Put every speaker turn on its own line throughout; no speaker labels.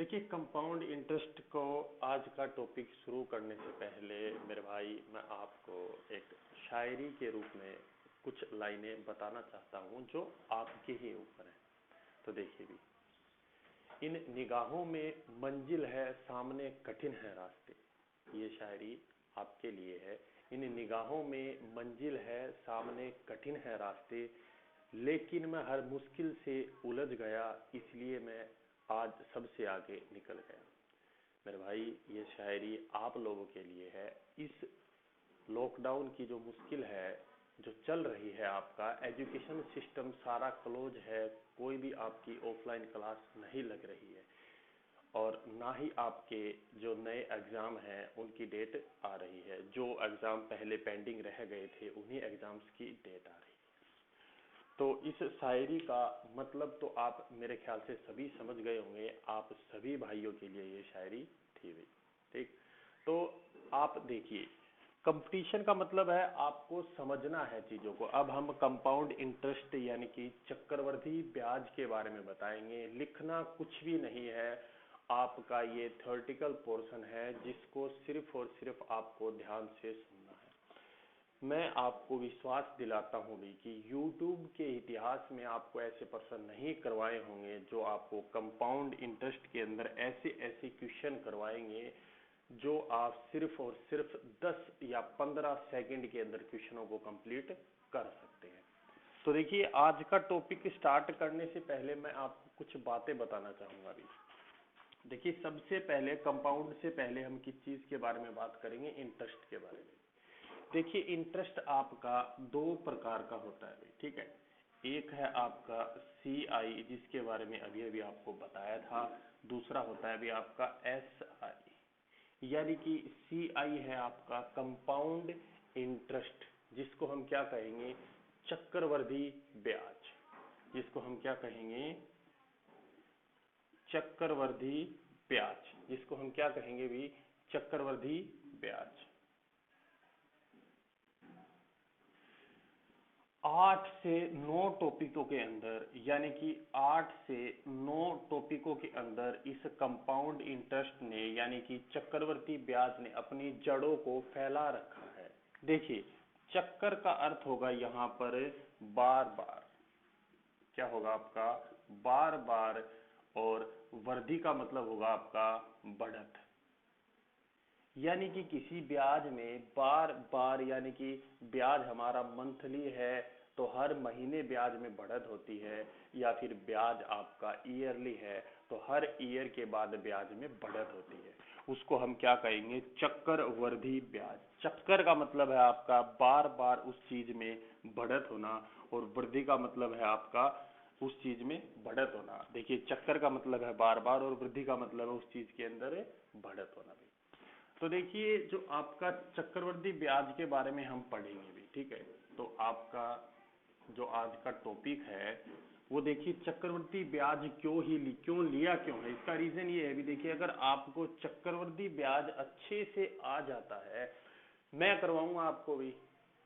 देखिए, compound interest को आज का टॉपिक शुरू करने से पहले मेरे भाई मैं आपको एक शायरी के रूप में कुछ लाइनें बताना चाहता हूँ जो आपके ही ऊपर है। तो देखिए भी, इन निगाहों में मंजिल है, सामने कठिन है रास्ते। ये शायरी आपके लिए है। इन निगाहों में मंजिल है, सामने कठिन है रास्ते, लेकिन मैं हर मुश्किल से उलझ गया, इसलिए मैं आज सबसे आगे निकल गया। मेरे भाई, ये शायरी आप लोगों के लिए है। इस लॉकडाउन की जो मुश्किल है जो चल रही है, आपका एजुकेशन सिस्टम सारा क्लोज है, कोई भी आपकी ऑफलाइन क्लास नहीं लग रही है और ना ही आपके जो नए एग्ज़ाम हैं उनकी डेट आ रही है। जो एग्ज़ाम पहले पेंडिंग रह गए थे उन्हीं एग्ज़ाम्स की डेट आ रही है। तो इस शायरी का मतलब तो आप मेरे ख्याल से सभी समझ गए होंगे। आप सभी भाइयों के लिए ये शायरी थी भी। ठीक, तो आप देखिए, कंपटीशन का मतलब है आपको समझना है चीज़ों को। अब हम कंपाउंड इंटरेस्ट यानी कि चक्रवर्ती ब्याज के बारे में बताएंगे। लिखना कुछ भी नहीं है, आपका ये थ्योरेटिकल पोर्शन है जिसको सिर्फ और सिर्फ आपको ध्यान से सुनना है। मैं आपको विश्वास दिलाता हूँ भी कि YouTube के इतिहास में आपको ऐसे प्रश्न नहीं करवाए होंगे जो आपको कंपाउंड इंटरेस्ट के अंदर ऐसे ऐसे क्वेश्चन करवाएंगे जो आप सिर्फ और सिर्फ 10 या 15 सेकंड के अंदर क्वेश्चनों को कंप्लीट कर सकते हैं। तो देखिए, आज का टॉपिक स्टार्ट करने से पहले मैं आपको कुछ बातें बताना चाहूँगा अभी। देखिए, सबसे पहले कंपाउंड से पहले हम किस चीज़ के बारे में बात करेंगे? इंटरेस्ट के बारे में। देखिए, इंटरेस्ट आपका दो प्रकार का होता है, ठीक है। एक है आपका CI जिसके बारे में अभी अभी आपको बताया था। दूसरा होता है अभी आपका SI, यानी कि CI है आपका कंपाउंड इंटरेस्ट, जिसको हम क्या कहेंगे? चक्रवृद्धि ब्याज। जिसको हम क्या कहेंगे? चक्रवृद्धि ब्याज। जिसको हम क्या कहेंगे भी? चक्रवृद्धि ब्याज। 8 से 9 टॉपिकों के अंदर, यानी कि 8 से 9 टॉपिकों के अंदर इस कंपाउंड इंटरेस्ट ने यानी कि चक्रवर्ती ब्याज ने अपनी जड़ों को फैला रखा है। देखिए, चक्कर का अर्थ होगा यहाँ पर बार बार। क्या होगा आपका? बार बार। और वृद्धि का मतलब होगा आपका बढ़त। यानी कि किसी ब्याज में बार बार, यानी कि ब्याज हमारा मंथली है तो हर महीने ब्याज में बढ़त होती है, या फिर ब्याज आपका ईयरली है तो हर ईयर के बाद ब्याज में बढ़त होती है। उसको हम क्या कहेंगे? चक्रवृद्धि ब्याज। चक्कर का मतलब है आपका बार बार उस चीज में बढ़त होना, और वृद्धि का मतलब है आपका उस चीज में बढ़त होना। देखिए, चक्कर का मतलब है बार बार और वृद्धि का मतलब है उस चीज के अंदर बढ़त होना भी। तो देखिए, जो आपका चक्रवृद्धि ब्याज के बारे में हम पढ़ेंगे भी, ठीक है। तो आपका जो आज का टॉपिक है वो देखिए, चक्रवृद्धि ब्याज क्यों लिया है? इसका रीजन ये है भी। देखिए, अगर आपको चक्रवृद्धि ब्याज अच्छे से आ जाता है, मैं करवाऊंगा आपको भी,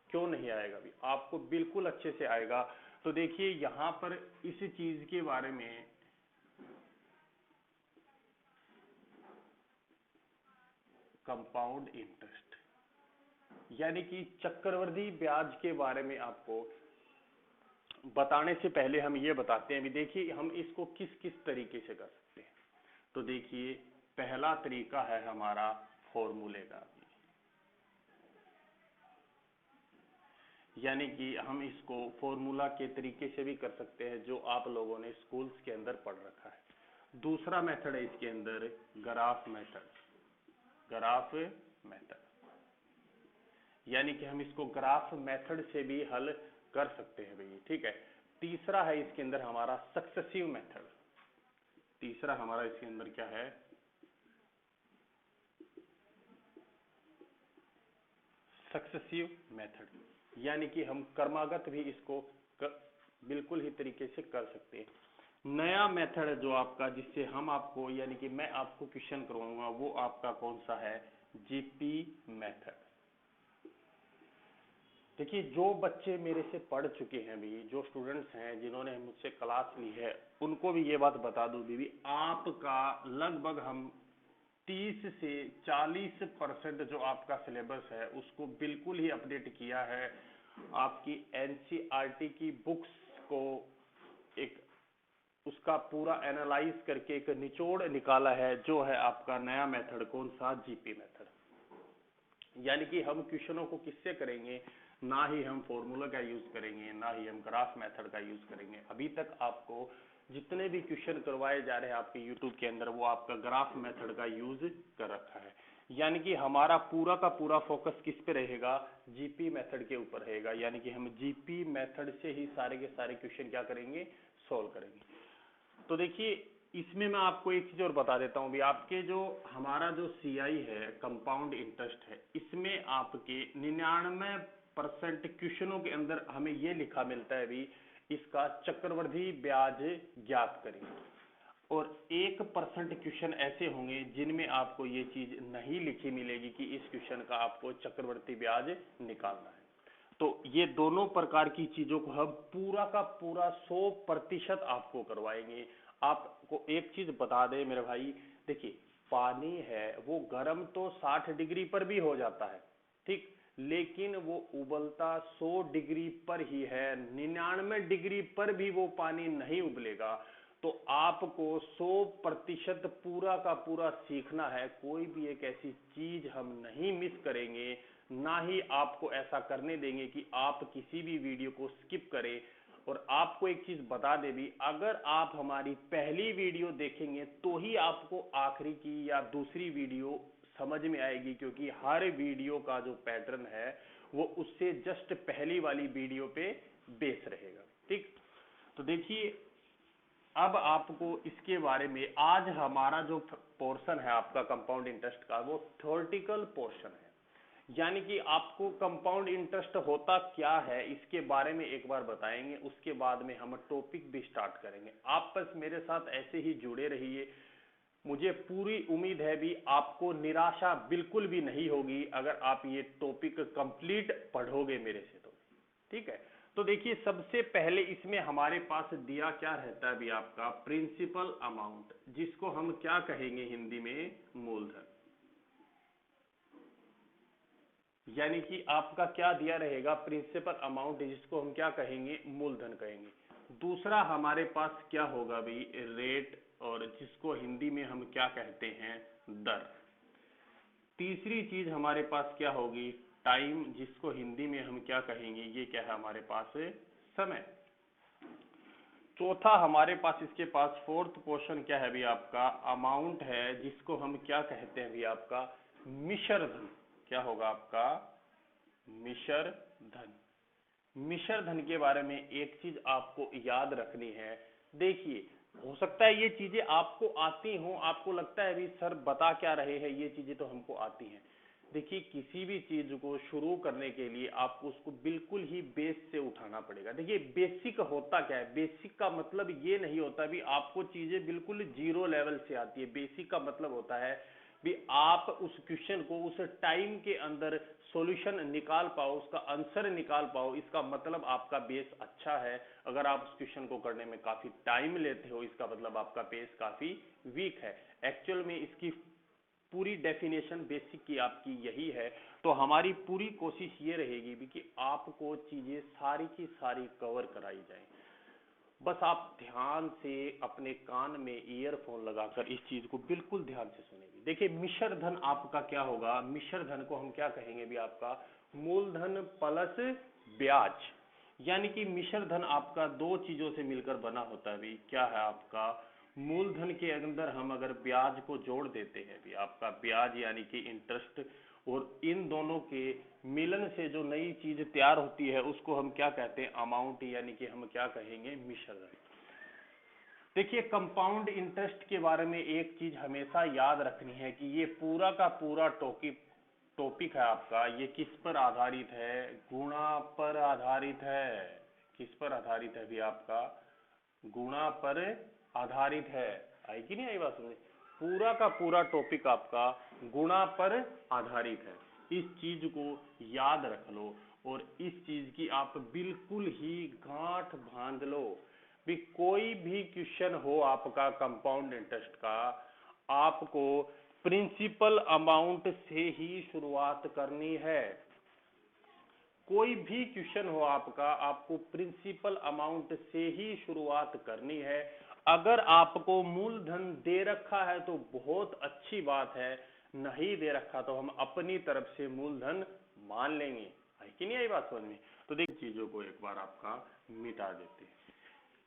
क्यों नहीं आएगा भी? आपको बिल्कुल अच्छे से आएगा। तो देखिए, यहाँ पर इस चीज के बारे में कंपाउंड इंटरेस्ट यानी कि चक्रवृद्धि ब्याज के बारे में आपको बताने से पहले हम ये बताते हैं भी। देखिए, हम इसको किस किस तरीके से कर सकते हैं। तो देखिए, पहला तरीका है हमारा फॉर्मूले का, यानी कि हम इसको फॉर्मूला के तरीके से भी कर सकते हैं जो आप लोगों ने स्कूल्स के अंदर पढ़ रखा है। दूसरा मेथड है इसके अंदर ग्राफ मेथड। ग्राफ मेथड यानी कि हम इसको ग्राफ मेथड से भी हल कर सकते हैं भैया, ठीक है। तीसरा है इसके अंदर हमारा सक्सेसिव मेथड। तीसरा हमारा इसके अंदर क्या है? सक्सेसिव मेथड, यानी कि हम क्रमागत भी इसको बिल्कुल ही तरीके से कर सकते हैं। नया मेथड है जो आपका, जिससे हम आपको यानी कि मैं आपको क्वेश्चन करवाऊंगा, वो आपका कौन सा है? GP method. देखिए, जो बच्चे मेरे से पढ़ चुके हैं भी, जो स्टूडेंट्स हैं जिन्होंने मुझसे क्लास ली है, उनको भी ये बात बता दूं भी आपका लगभग हम 30 से 40% जो आपका सिलेबस है उसको बिल्कुल ही अपडेट किया है। आपकी एनसीईआरटी की बुक्स को एक उसका पूरा एनालाइज करके एक निचोड़ निकाला है, जो है आपका नया मेथड, कौन सा, जीपी मेथड। यानी कि हम क्वेश्चनों को किससे करेंगे, ना ही हम फॉर्मूला का यूज करेंगे, ना ही हम ग्राफ मेथड का यूज करेंगे। अभी तक आपको जितने भी क्वेश्चन करवाए जा रहे हैं आपके यूट्यूब के अंदर, वो आपका ग्राफ मेथड का यूज कर रखा है। यानी कि हमारा पूरा का पूरा फोकस किस पे रहेगा, जीपी मेथड के ऊपर रहेगा। यानी कि हम जीपी मेथड से ही सारे के सारे क्वेश्चन क्या करेंगे, सोल्व करेंगे। तो देखिए, इसमें मैं आपको एक चीज और बता देता हूँ भी, आपके जो हमारा जो सीआई है, कंपाउंड इंटरेस्ट है, इसमें आपके 99% क्वेश्चनों के अंदर हमें ये लिखा मिलता है भी, इसका चक्रवृद्धि ब्याज ज्ञात करें। और 1% क्वेश्चन ऐसे होंगे जिनमें आपको ये चीज नहीं लिखी मिलेगी कि इस क्वेश्चन का आपको चक्रवृद्धि ब्याज निकालना है। तो ये दोनों प्रकार की चीजों को हम पूरा का पूरा 100% आपको करवाएंगे। आपको एक चीज बता दें मेरे भाई, देखिए, पानी है वो गर्म तो 60 डिग्री पर भी हो जाता है, ठीक, लेकिन वो उबलता 100 डिग्री पर ही है, 99 डिग्री पर भी वो पानी नहीं उबलेगा। तो आपको 100% पूरा का पूरा सीखना है। कोई भी एक ऐसी चीज हम नहीं मिस करेंगे, ना ही आपको ऐसा करने देंगे कि आप किसी भी वीडियो को स्किप करें। और आपको एक चीज बता दे भी, अगर आप हमारी पहली वीडियो देखेंगे तो ही आपको आखिरी की या दूसरी वीडियो समझ में आएगी, क्योंकि हर वीडियो का जो पैटर्न है वो उससे जस्ट पहली वाली वीडियो पे बेस रहेगा, ठीक। तो देखिए, अब आपको इसके बारे में, आज हमारा जो पोर्शन है आपका कंपाउंड इंटरेस्ट का, वो थ्योरेटिकल पोर्शन है। यानी कि आपको कंपाउंड इंटरेस्ट होता क्या है इसके बारे में एक बार बताएंगे, उसके बाद में हम टॉपिक भी स्टार्ट करेंगे। आप बस मेरे साथ ऐसे ही जुड़े रहिए। मुझे पूरी उम्मीद है भी आपको निराशा बिल्कुल भी नहीं होगी अगर आप ये टॉपिक कंप्लीट पढ़ोगे मेरे से, तो ठीक है। तो देखिए, सबसे पहले इसमें हमारे पास दिया क्या रहता है भी, आपका प्रिंसिपल अमाउंट, जिसको हम क्या कहेंगे हिंदी में, मूलधन। यानी कि आपका क्या दिया रहेगा, प्रिंसिपल अमाउंट, जिसको हम क्या कहेंगे, मूलधन कहेंगे। दूसरा हमारे पास क्या होगा भी, रेट, और जिसको हिंदी में हम क्या कहते हैं, दर। तीसरी चीज हमारे पास क्या होगी, टाइम, जिसको हिंदी में हम क्या कहेंगे, ये क्या है हमारे पास, समय। चौथा हमारे पास, इसके पास फोर्थ पोर्शन क्या है भी, आपका अमाउंट है, जिसको हम क्या कहते हैं भी, आपका मिश्र धन। क्या होगा आपका, मिश्र धन। मिश्र धन के बारे में एक चीज आपको याद रखनी है। देखिए, हो सकता है ये चीजें आपको आती हों, आपको लगता है भी सर बता क्या रहे हैं, ये चीजें तो हमको आती हैं। देखिए, किसी भी चीज को शुरू करने के लिए आपको उसको बिल्कुल ही बेस से उठाना पड़ेगा। देखिए, बेसिक होता क्या है, बेसिक का मतलब ये नहीं होता भी आपको चीजें बिल्कुल जीरो लेवल से आती है। बेसिक का मतलब होता है भी आप उस क्वेश्चन को उस टाइम के अंदर सॉल्यूशन निकाल पाओ, उसका आंसर निकाल पाओ, इसका मतलब आपका बेस अच्छा है। अगर आप उस क्वेश्चन को करने में काफी टाइम लेते हो, इसका मतलब आपका बेस काफी वीक है। एक्चुअल में इसकी पूरी डेफिनेशन बेसिक की आपकी यही है। तो हमारी पूरी कोशिश ये रहेगी भी कि आपको चीजें सारी की सारी कवर कराई जाए। बस आप ध्यान से अपने कान में ईयरफोन लगाकर इस चीज को बिल्कुल ध्यान से सुनेंगे। देखिए, मिश्र धन आपका क्या होगा, मिश्र धन को हम क्या कहेंगे भी, आपका मूलधन प्लस ब्याज। यानी कि मिश्र धन आपका दो चीजों से मिलकर बना होता है भी, क्या है आपका, मूलधन के अंदर हम अगर ब्याज को जोड़ देते हैं भी, आपका ब्याज यानी कि इंटरेस्ट, और इन दोनों के मिलन से जो नई चीज तैयार होती है उसको हम क्या कहते हैं, अमाउंट, यानी कि हम क्या कहेंगे, मिश्र धन। देखिए, कंपाउंड इंटरेस्ट के बारे में एक चीज हमेशा याद रखनी है कि ये पूरा का पूरा टॉपिक है आपका, ये किस पर आधारित है, गुणा पर आधारित है। किस पर आधारित है भी, आपका गुणा पर आधारित है। आई कि नहीं आई बात समझ, पूरा का पूरा टॉपिक आपका गुणा पर आधारित है। इस चीज को याद रख लो और इस चीज की आप बिल्कुल ही गांठ बांध लो भी। कोई भी क्वेश्चन हो आपका कंपाउंड इंटरेस्ट का, आपको प्रिंसिपल अमाउंट से ही शुरुआत करनी है। कोई भी क्वेश्चन हो आपका, आपको प्रिंसिपल अमाउंट से ही शुरुआत करनी है। अगर आपको मूलधन दे रखा है तो बहुत अच्छी बात है, नहीं दे रखा तो हम अपनी तरफ से मूलधन मान लेंगे। है कि नहीं आई बात समझ में? तो देखिए चीजों को एक बार आपका मिटा देते हैं।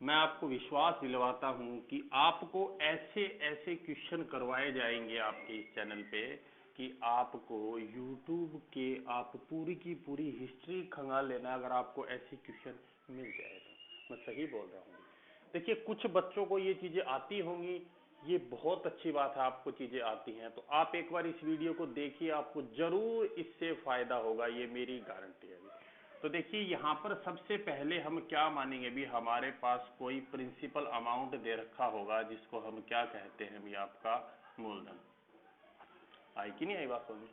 मैं आपको विश्वास दिलवाता हूं कि आपको ऐसे ऐसे क्वेश्चन करवाए जाएंगे आपके इस चैनल पे कि आपको YouTube के आप पूरी की पूरी हिस्ट्री खंगाल लेना अगर आपको ऐसे क्वेश्चन मिल जाए तो। मैं सही बोल रहा हूँ? देखिए कुछ बच्चों को ये चीजें आती होंगी, ये बहुत अच्छी बात है, आपको चीजें आती हैं तो आप एक बार इस वीडियो को देखिए, आपको जरूर इससे फायदा होगा, ये मेरी गारंटी है। तो देखिए यहाँ पर सबसे पहले हम क्या मानेंगे भी, हमारे पास कोई प्रिंसिपल अमाउंट दे रखा होगा जिसको हम क्या कहते हैं भी, आपका मूलधन। आई कि नहीं आई बात समझ?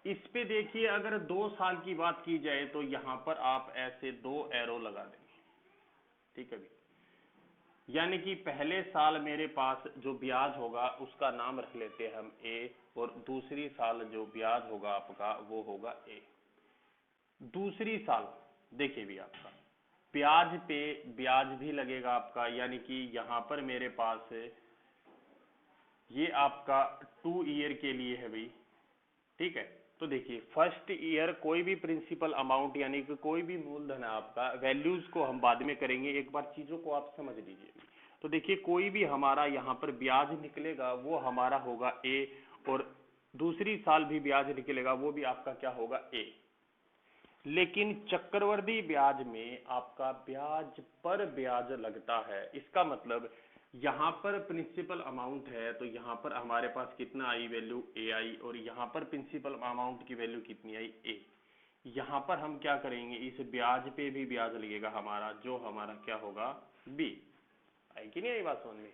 इस पे देखिए अगर 2 साल की बात की जाए तो यहाँ पर आप ऐसे 2 एरो लगा देंगे, ठीक है भी। यानी कि पहले साल मेरे पास जो ब्याज होगा उसका नाम रख लेते हैं हम ए, और दूसरी साल जो ब्याज होगा आपका वो होगा ए। दूसरी साल देखिए भी आपका ब्याज पे ब्याज भी लगेगा आपका, यानी कि यहां पर मेरे पास ये आपका 2 ईयर के लिए है भाई, ठीक है। तो देखिए फर्स्ट ईयर कोई भी प्रिंसिपल अमाउंट यानी कि कोई भी मूलधन है आपका, वैल्यूज को हम बाद में करेंगे, एक बार चीजों को आप समझ लीजिए। तो देखिए कोई भी हमारा यहाँ पर ब्याज निकलेगा वो हमारा होगा ए, और दूसरी साल भी ब्याज निकलेगा वो भी आपका क्या होगा ए। लेकिन चक्रवर्ती ब्याज में आपका ब्याज पर ब्याज लगता है। इसका मतलब यहां पर प्रिंसिपल अमाउंट है तो यहां पर हमारे पास कितना आई वैल्यू ए आई, और यहां पर प्रिंसिपल अमाउंट की वैल्यू कितनी आई ए। यहां पर हम क्या करेंगे, इस ब्याज पे भी ब्याज लगेगा हमारा, जो हमारा क्या होगा बी। आई कि नहीं आई बात समझ में?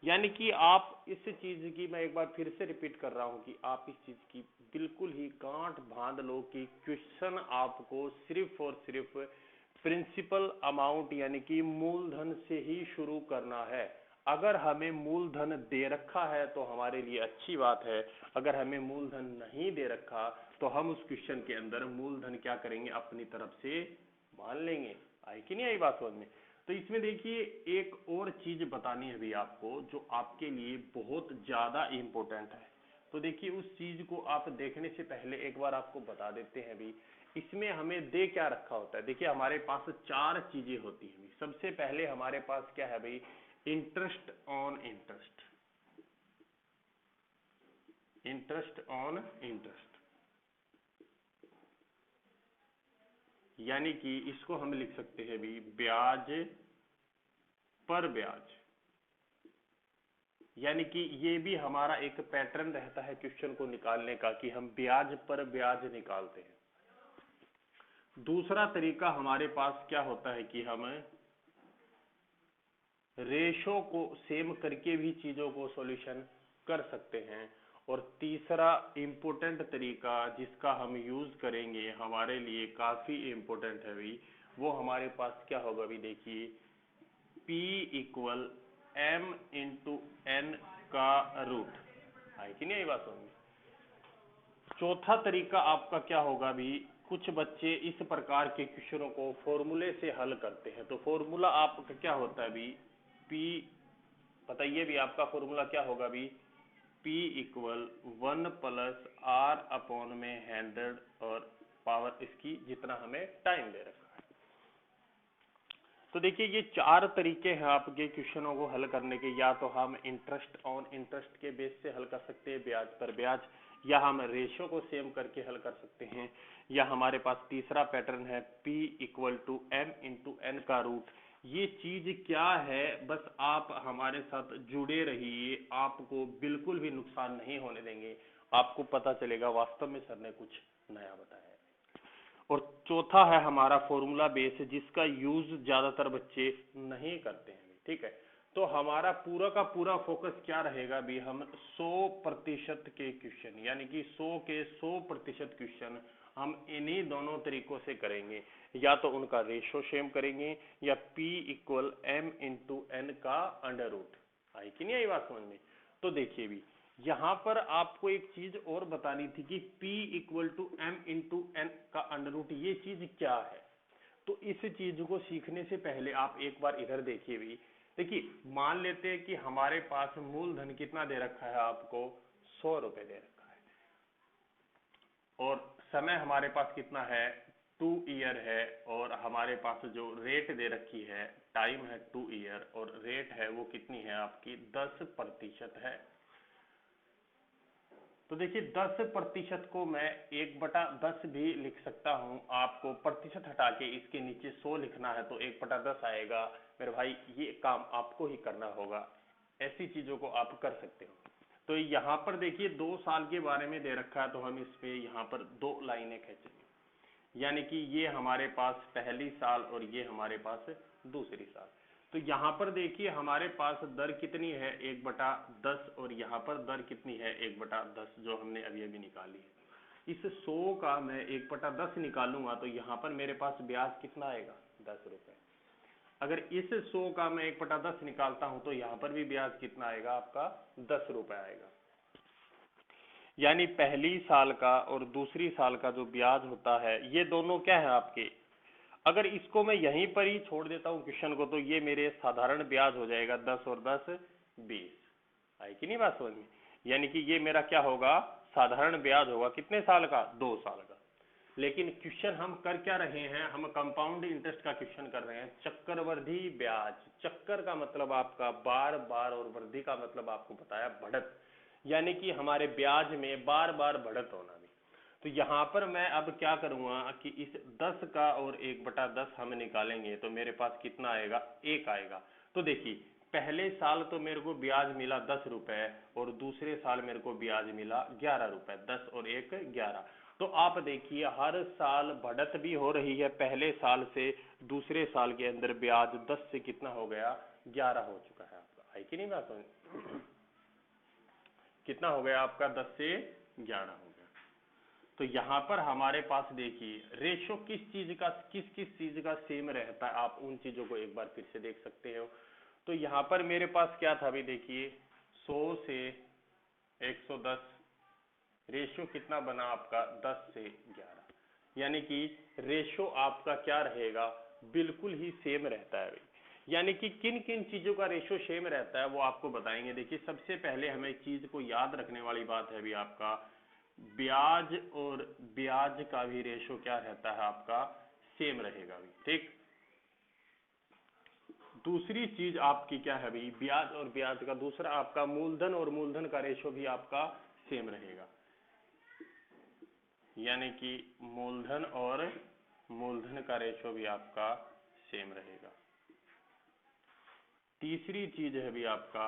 यानी कि आप इस चीज की, मैं एक बार फिर से रिपीट कर रहा हूं कि आप इस चीज की बिल्कुल ही गांठ बांध लो कि क्वेश्चन आपको सिर्फ और सिर्फ प्रिंसिपल अमाउंट यानी कि मूलधन से ही शुरू करना है। अगर हमें मूलधन दे रखा है तो हमारे लिए अच्छी बात है, अगर हमें मूलधन नहीं दे रखा तो हम उस क्वेश्चन के अंदर मूलधन क्या करेंगे, अपनी तरफ से मान लेंगे। आई कि नहीं आई बात समझ में? तो इसमें देखिए एक और चीज बतानी है भी आपको जो आपके लिए बहुत ज्यादा इंपॉर्टेंट है। तो देखिए उस चीज को आप देखने से पहले एक बार आपको बता देते हैं भी, इसमें हमें दे क्या रखा होता है। देखिए हमारे पास 4 चीजें होती हैं। सबसे पहले हमारे पास क्या है भाई, interest on interest, interest on interest, यानी कि इसको हम लिख सकते हैं भी ब्याज पर ब्याज। यानी कि ये भी हमारा एक पैटर्न रहता है क्वेश्चन को निकालने का कि हम ब्याज पर ब्याज निकालते हैं। दूसरा तरीका हमारे पास क्या होता है कि हम रेशो को सेम करके भी चीजों को सॉल्यूशन कर सकते हैं। और तीसरा इंपॉर्टेंट तरीका जिसका हम यूज करेंगे, हमारे लिए काफी इंपॉर्टेंट है भाई, वो हमारे पास क्या होगा भी, देखिए P equal M into N का रूट। है कि नहीं बात होगी? चौथा तरीका आपका क्या होगा भी, कुछ बच्चे इस प्रकार के क्वेश्चनों को फॉर्मूले से हल करते हैं। तो फॉर्मूला आपका क्या होता है भी, P बताइए भी आपका फॉर्मूला क्या होगा भी, P equal 1 plus R upon में 100 और पावर इसकी जितना हमें टाइम दे रखा है। तो देखिए ये 4 तरीके हैं आपके क्वेश्चनों को हल करने के। या तो हम इंटरेस्ट ऑन इंटरेस्ट के बेस से हल कर सकते हैं, ब्याज पर ब्याज, या हम रेशो को सेम करके हल कर सकते हैं, या हमारे पास तीसरा पैटर्न है P equal to M into N का रूट। ये चीज क्या है, बस आप हमारे साथ जुड़े रहिए, आपको बिल्कुल भी नुकसान नहीं होने देंगे, आपको पता चलेगा वास्तव में सर ने कुछ नया बताया है। और चौथा है हमारा फॉर्मूला बेस, जिसका यूज ज्यादातर बच्चे नहीं करते हैं, ठीक है। तो हमारा पूरा का पूरा फोकस क्या रहेगा भी, हम 100% के क्वेश्चन, यानी कि 100 के 100% क्वेश्चन हम इन्हीं दोनों तरीकों से करेंगे। या तो उनका रेशो सेम करेंगे, या P equal M into N का अंडर रूट। आई कि नहीं आई बात समझ में? तो देखिए भी यहाँ पर आपको एक चीज और बतानी थी कि P equal to M into N का अंडर रूट, ये चीज क्या है। तो इस चीज को सीखने से पहले आप एक बार इधर देखिए भी। देखिए मान लेते हैं कि हमारे पास मूलधन कितना दे रखा है आपको, 100 रुपए दे रखा है, और समय हमारे पास कितना है, 2 ईयर है, और हमारे पास जो रेट दे रखी है, टाइम है 2 ईयर, और रेट है वो कितनी है आपकी, 10% है। तो देखिए 10% को मैं 1/10 भी लिख सकता हूं। आपको प्रतिशत हटा के इसके नीचे 100 लिखना है तो 1/10 आएगा। मेरे भाई ये काम आपको ही करना होगा, ऐसी चीजों को आप कर सकते हो। तो यहाँ पर देखिए 2 साल के बारे में दे रखा है, तो हम इस पे यहाँ पर 2 लाइनें खींचेंगे, यानी कि ये हमारे पास पहली साल और ये हमारे पास दूसरी साल। तो यहाँ पर देखिए हमारे पास दर कितनी है, 1/10, और यहाँ पर दर कितनी है, 1/10, जो हमने अभी अभी निकाली है। इस 100 का मैं 1/10 निकालूंगा तो यहाँ पर मेरे पास ब्याज कितना आएगा, 10 रुपए। अगर इस 100 का मैं 1/10 निकालता हूं तो यहाँ पर भी ब्याज कितना आएगा आपका, 10 रुपए आएगा। यानी पहली साल का और दूसरी साल का जो ब्याज होता है, ये दोनों क्या है आपके, अगर इसको मैं यहीं पर ही छोड़ देता हूं क्वेश्चन को, तो ये मेरे साधारण ब्याज हो जाएगा 10 और 10 20। आई कि नहीं बात समझ में? यानी कि ये मेरा क्या होगा, साधारण ब्याज होगा, कितने साल का, 2 साल का। लेकिन क्वेश्चन हम कर क्या रहे हैं, हम कंपाउंड इंटरेस्ट का क्वेश्चन कर रहे हैं, चक्रवृद्धि ब्याज। चक्कर का मतलब आपका बार बार, और वृद्धि का मतलब आपको बताया बढ़त, यानी कि हमारे ब्याज में बार बार बढ़त होना भी। तो यहाँ पर मैं अब क्या करूंगा कि इस 10 का और 1/10 हम निकालेंगे तो मेरे पास कितना आएगा, 1 आएगा। तो देखिए पहले साल तो मेरे को ब्याज मिला 10 रुपए, और दूसरे साल मेरे को ब्याज मिला 11 रुपए, 10 और 1 11। तो आप देखिए हर साल बढ़त भी हो रही है, पहले साल से दूसरे साल के अंदर ब्याज 10 से कितना हो गया, 11 हो चुका है आपका। है कि नहीं बात समझ? कितना हो गया आपका, 10 से 11 हो गया। तो यहाँ पर हमारे पास देखिए रेशो किस चीज का, किस किस चीज का सेम रहता है, आप उन चीजों को एक बार फिर से देख सकते हो। तो यहाँ पर मेरे पास क्या था अभी देखिए, 100 से 110, रेशो कितना बना आपका, 10 से 11, यानी कि रेशो आपका क्या रहेगा, बिल्कुल ही सेम रहता है भाई। यानी कि किन किन चीजों का रेशो सेम रहता है वो आपको बताएंगे। देखिए सबसे पहले हमें एक चीज को याद रखने वाली बात है भी आपका, ब्याज और ब्याज का भी रेशो क्या रहता है आपका, सेम रहेगा भी, ठीक। दूसरी चीज आपकी क्या है भाई, ब्याज और ब्याज का दूसरा आपका मूलधन और मूलधन का रेशो भी आपका सेम रहेगा, यानी कि मूलधन और मूलधन का रेशो भी आपका सेम रहेगा। तीसरी चीज है भी आपका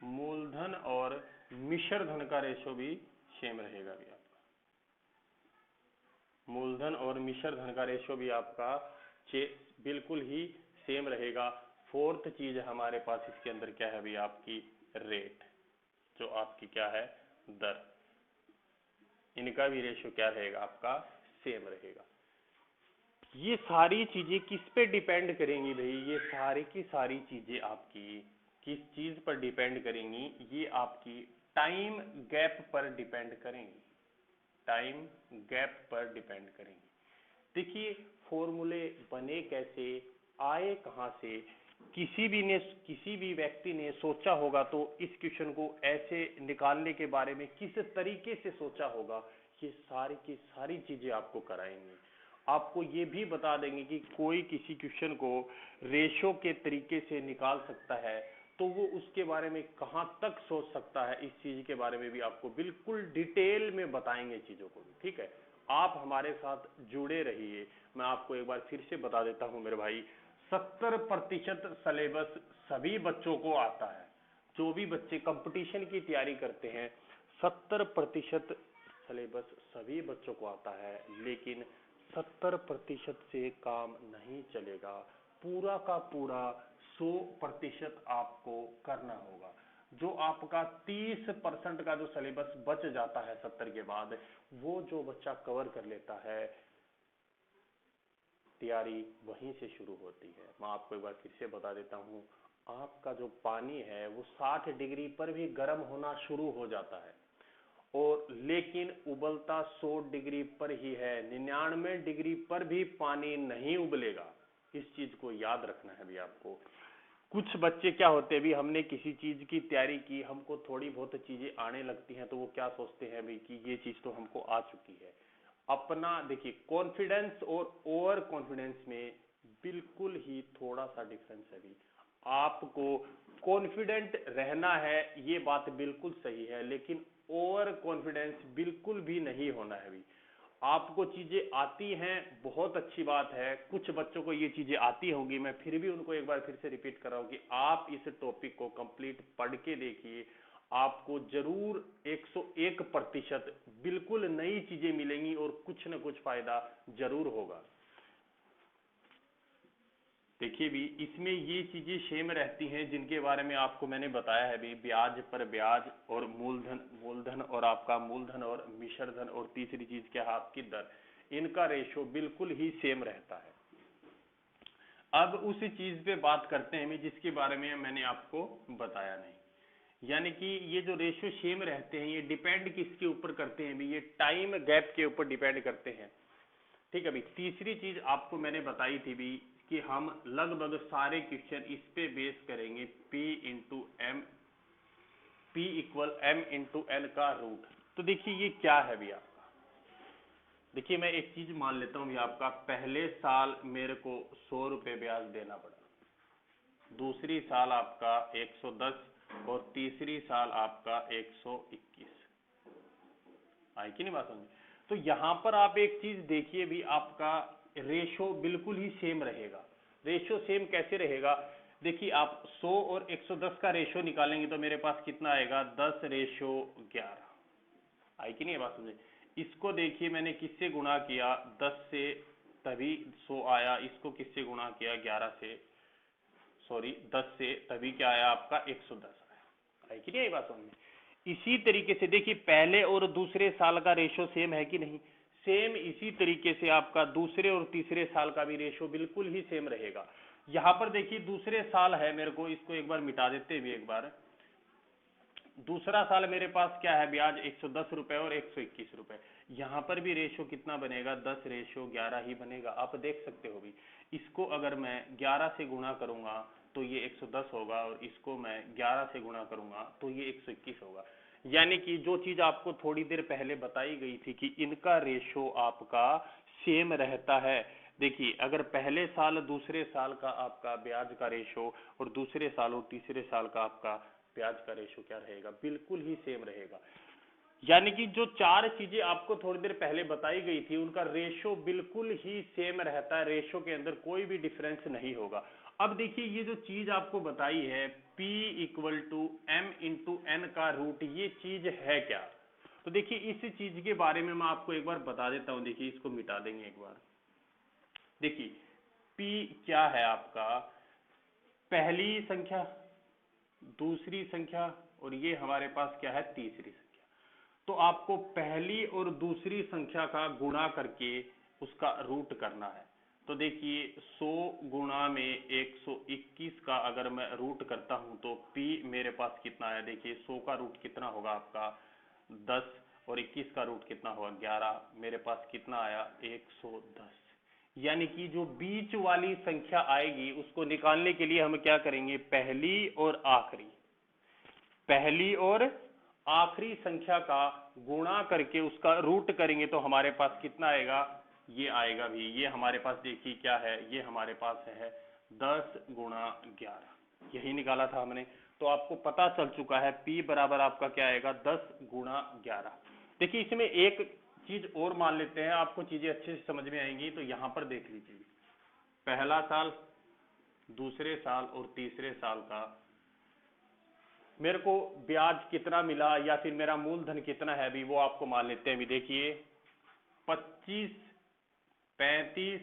मूलधन और मिश्र धन का रेशो भी सेम रहेगा भी आपका, मूलधन और मिश्र धन का रेशो भी आपका बिल्कुल ही सेम रहेगा। फोर्थ चीज हमारे पास इसके अंदर क्या है भी आपकी, रेट, जो आपकी क्या है, दर, इनका भी रेशो क्या रहेगा आपका, सेम रहेगा। ये सारी चीजें किस पे डिपेंड करेंगी भाई, ये सारी की सारी चीजें आपकी किस चीज पर डिपेंड करेंगी, ये आपकी टाइम गैप पर डिपेंड करेंगी, टाइम गैप पर डिपेंड करेंगी। देखिए फॉर्मूले बने कैसे, आए कहां से, किसी भी व्यक्ति ने सोचा होगा तो इस क्वेश्चन को ऐसे निकालने के बारे में किस तरीके से सोचा होगा, ये सारी की सारी चीजें आपको कराएंगे। आपको ये भी बता देंगे कि कोई किसी क्वेश्चन को रेशो के तरीके से निकाल सकता है तो वो उसके बारे में कहां तक सोच सकता है, इस चीज के बारे में भी आपको बिल्कुल डिटेल में बताएंगे चीजों को भी, ठीक है। आप हमारे साथ जुड़े रहिए। मैं आपको एक बार फिर से बता देता हूं मेरे भाई, 70% सिलेबस सभी बच्चों को आता है, जो भी बच्चे कंपटीशन की तैयारी करते हैं 70% सिलेबस सभी बच्चों को आता है, लेकिन 70% से काम नहीं चलेगा। पूरा का पूरा 100% आपको करना होगा। जो आपका 30% का जो सिलेबस बच जाता है 70 के बाद, वो जो बच्चा कवर कर लेता है, तैयारी वहीं से शुरू होती है। मैं आपको एक बार फिर से बता देता हूं, आपका जो पानी है वो 60 डिग्री पर भी गर्म होना शुरू हो जाता है, और लेकिन उबलता 100 डिग्री पर ही है। 99 डिग्री पर भी पानी नहीं उबलेगा। इस चीज को याद रखना है भी आपको। कुछ बच्चे क्या होते हैं भी, हमने किसी चीज की तैयारी की, हमको थोड़ी बहुत चीजें आने लगती हैं, तो वो क्या सोचते हैं भी कि ये चीज तो हमको आ चुकी है। अपना देखिए, कॉन्फिडेंस और ओवर कॉन्फिडेंस में बिल्कुल ही थोड़ा सा डिफरेंस है भी। आपको कॉन्फिडेंट रहना है, ये बात बिल्कुल सही है, लेकिन ओवर कॉन्फिडेंस बिल्कुल भी नहीं होना है भी। आपको चीजें आती हैं, बहुत अच्छी बात है। कुछ बच्चों को ये चीजें आती होगी, मैं फिर भी उनको एक बार फिर से रिपीट कर रहा हूं कि आप इस टॉपिक को कंप्लीट पढ़ के देखिए, आपको जरूर 101% बिल्कुल नई चीजें मिलेंगी और कुछ न कुछ फायदा जरूर होगा। देखिए भी, इसमें ये चीजें सेम रहती हैं जिनके बारे में आपको मैंने बताया है भी। ब्याज पर ब्याज और मूलधन, मूलधन और आपका मूलधन और मिश्र धन, और तीसरी चीज क्या है आपकी दर, इनका रेशो बिल्कुल ही सेम रहता है। अब उस चीज पे बात करते हैं जिसके बारे में मैंने आपको बताया नहीं। यानी कि ये जो रेशियो सेम रहते हैं, ये डिपेंड किसके ऊपर करते हैं भी, ये टाइम गैप के ऊपर डिपेंड करते हैं। ठीक है भी। तीसरी चीज आपको मैंने बताई थी भी कि हम लगभग सारे क्वेश्चन इस पे बेस करेंगे, P equal M into N का रूट। तो देखिए ये क्या है भी आपका, देखिए मैं एक चीज मान लेता हूँ भी, आपका पहले साल मेरे को 100 रुपये ब्याज देना पड़ा, दूसरी साल आपका 110, और तीसरी साल आपका 121। आई कि नहीं बात समझ? तो यहां पर आप एक चीज देखिए भी, आपका रेशो बिल्कुल ही सेम रहेगा। रेशो सेम कैसे रहेगा? देखिए आप 100 और 110 का रेशो निकालेंगे तो मेरे पास कितना आएगा, 10:11। आई कि नहीं बात समझे? इसको देखिए मैंने किससे गुणा किया, 10 से, तभी 100 आया। इसको किससे गुणा किया, 11 से, सॉरी 10 से, तभी क्या आया आपका 110 आया। आई कि नहीं बात समझ में? इसी तरीके से देखिए, पहले और दूसरे साल का रेशो सेम है कि नहीं, सेम। इसी तरीके से आपका दूसरे और तीसरे साल का भी रेशो बिल्कुल ही सेम रहेगा। यहां पर देखिए दूसरे साल है, मेरे को इसको एक बार मिटा देते भी एक बार। दूसरा साल मेरे पास क्या है, ब्याज 110 रुपए और 121 रुपए। यहां पर भी रेशो कितना बनेगा, 10:11 ही बनेगा। आप देख सकते हो भी, इसको अगर मैं 11 से गुणा करूंगा तो ये 110 होगा, और इसको मैं 11 से गुणा करूंगा तो ये 121 होगा। यानी कि जो चीज आपको थोड़ी देर पहले बताई गई थी कि इनका रेशो आपका सेम रहता है। देखिए अगर पहले साल दूसरे साल का आपका ब्याज का रेशो, और दूसरे साल और तीसरे साल का आपका ब्याज का रेशो क्या रहेगा, बिल्कुल ही सेम रहेगा। यानी कि जो चार चीजें आपको थोड़ी देर पहले बताई गई थी, उनका रेशो बिल्कुल ही सेम रहता है। रेशो के अंदर कोई भी डिफरेंस नहीं होगा। अब देखिए ये जो चीज आपको बताई है, P equal to M into N का रूट, ये चीज है क्या? तो देखिए इस चीज के बारे में मैं आपको एक बार बता देता हूं। देखिए इसको मिटा देंगे एक बार। देखिए P क्या है आपका, पहली संख्या, दूसरी संख्या, और ये हमारे पास क्या है, तीसरी संख्या। तो आपको पहली और दूसरी संख्या का गुणा करके उसका रूट करना है। तो देखिए 100 गुणा में 121 का अगर मैं रूट करता हूं तो P मेरे पास कितना है, देखिए 100 का रूट कितना होगा आपका 10, और 21 का रूट कितना होगा 11, मेरे पास कितना आया 110। यानी कि जो बीच वाली संख्या आएगी उसको निकालने के लिए हम क्या करेंगे, पहली और आखिरी संख्या का गुणा करके उसका रूट करेंगे तो हमारे पास कितना आएगा, ये आएगा भी। ये हमारे पास देखिए क्या है, ये हमारे पास है 10 गुणा 11, यही निकाला था हमने। तो आपको पता चल चुका है P बराबर आपका क्या आएगा, 10 गुणा 11। देखिए इसमें एक चीज और मान लेते हैं, आपको चीजें अच्छे से समझ में आएंगी। तो यहां पर देख लीजिए, पहला साल, दूसरे साल और तीसरे साल का मेरे को ब्याज कितना मिला, या फिर मेरा मूलधन कितना है भी, वो आपको मान लेते हैं भी। देखिए 25, 35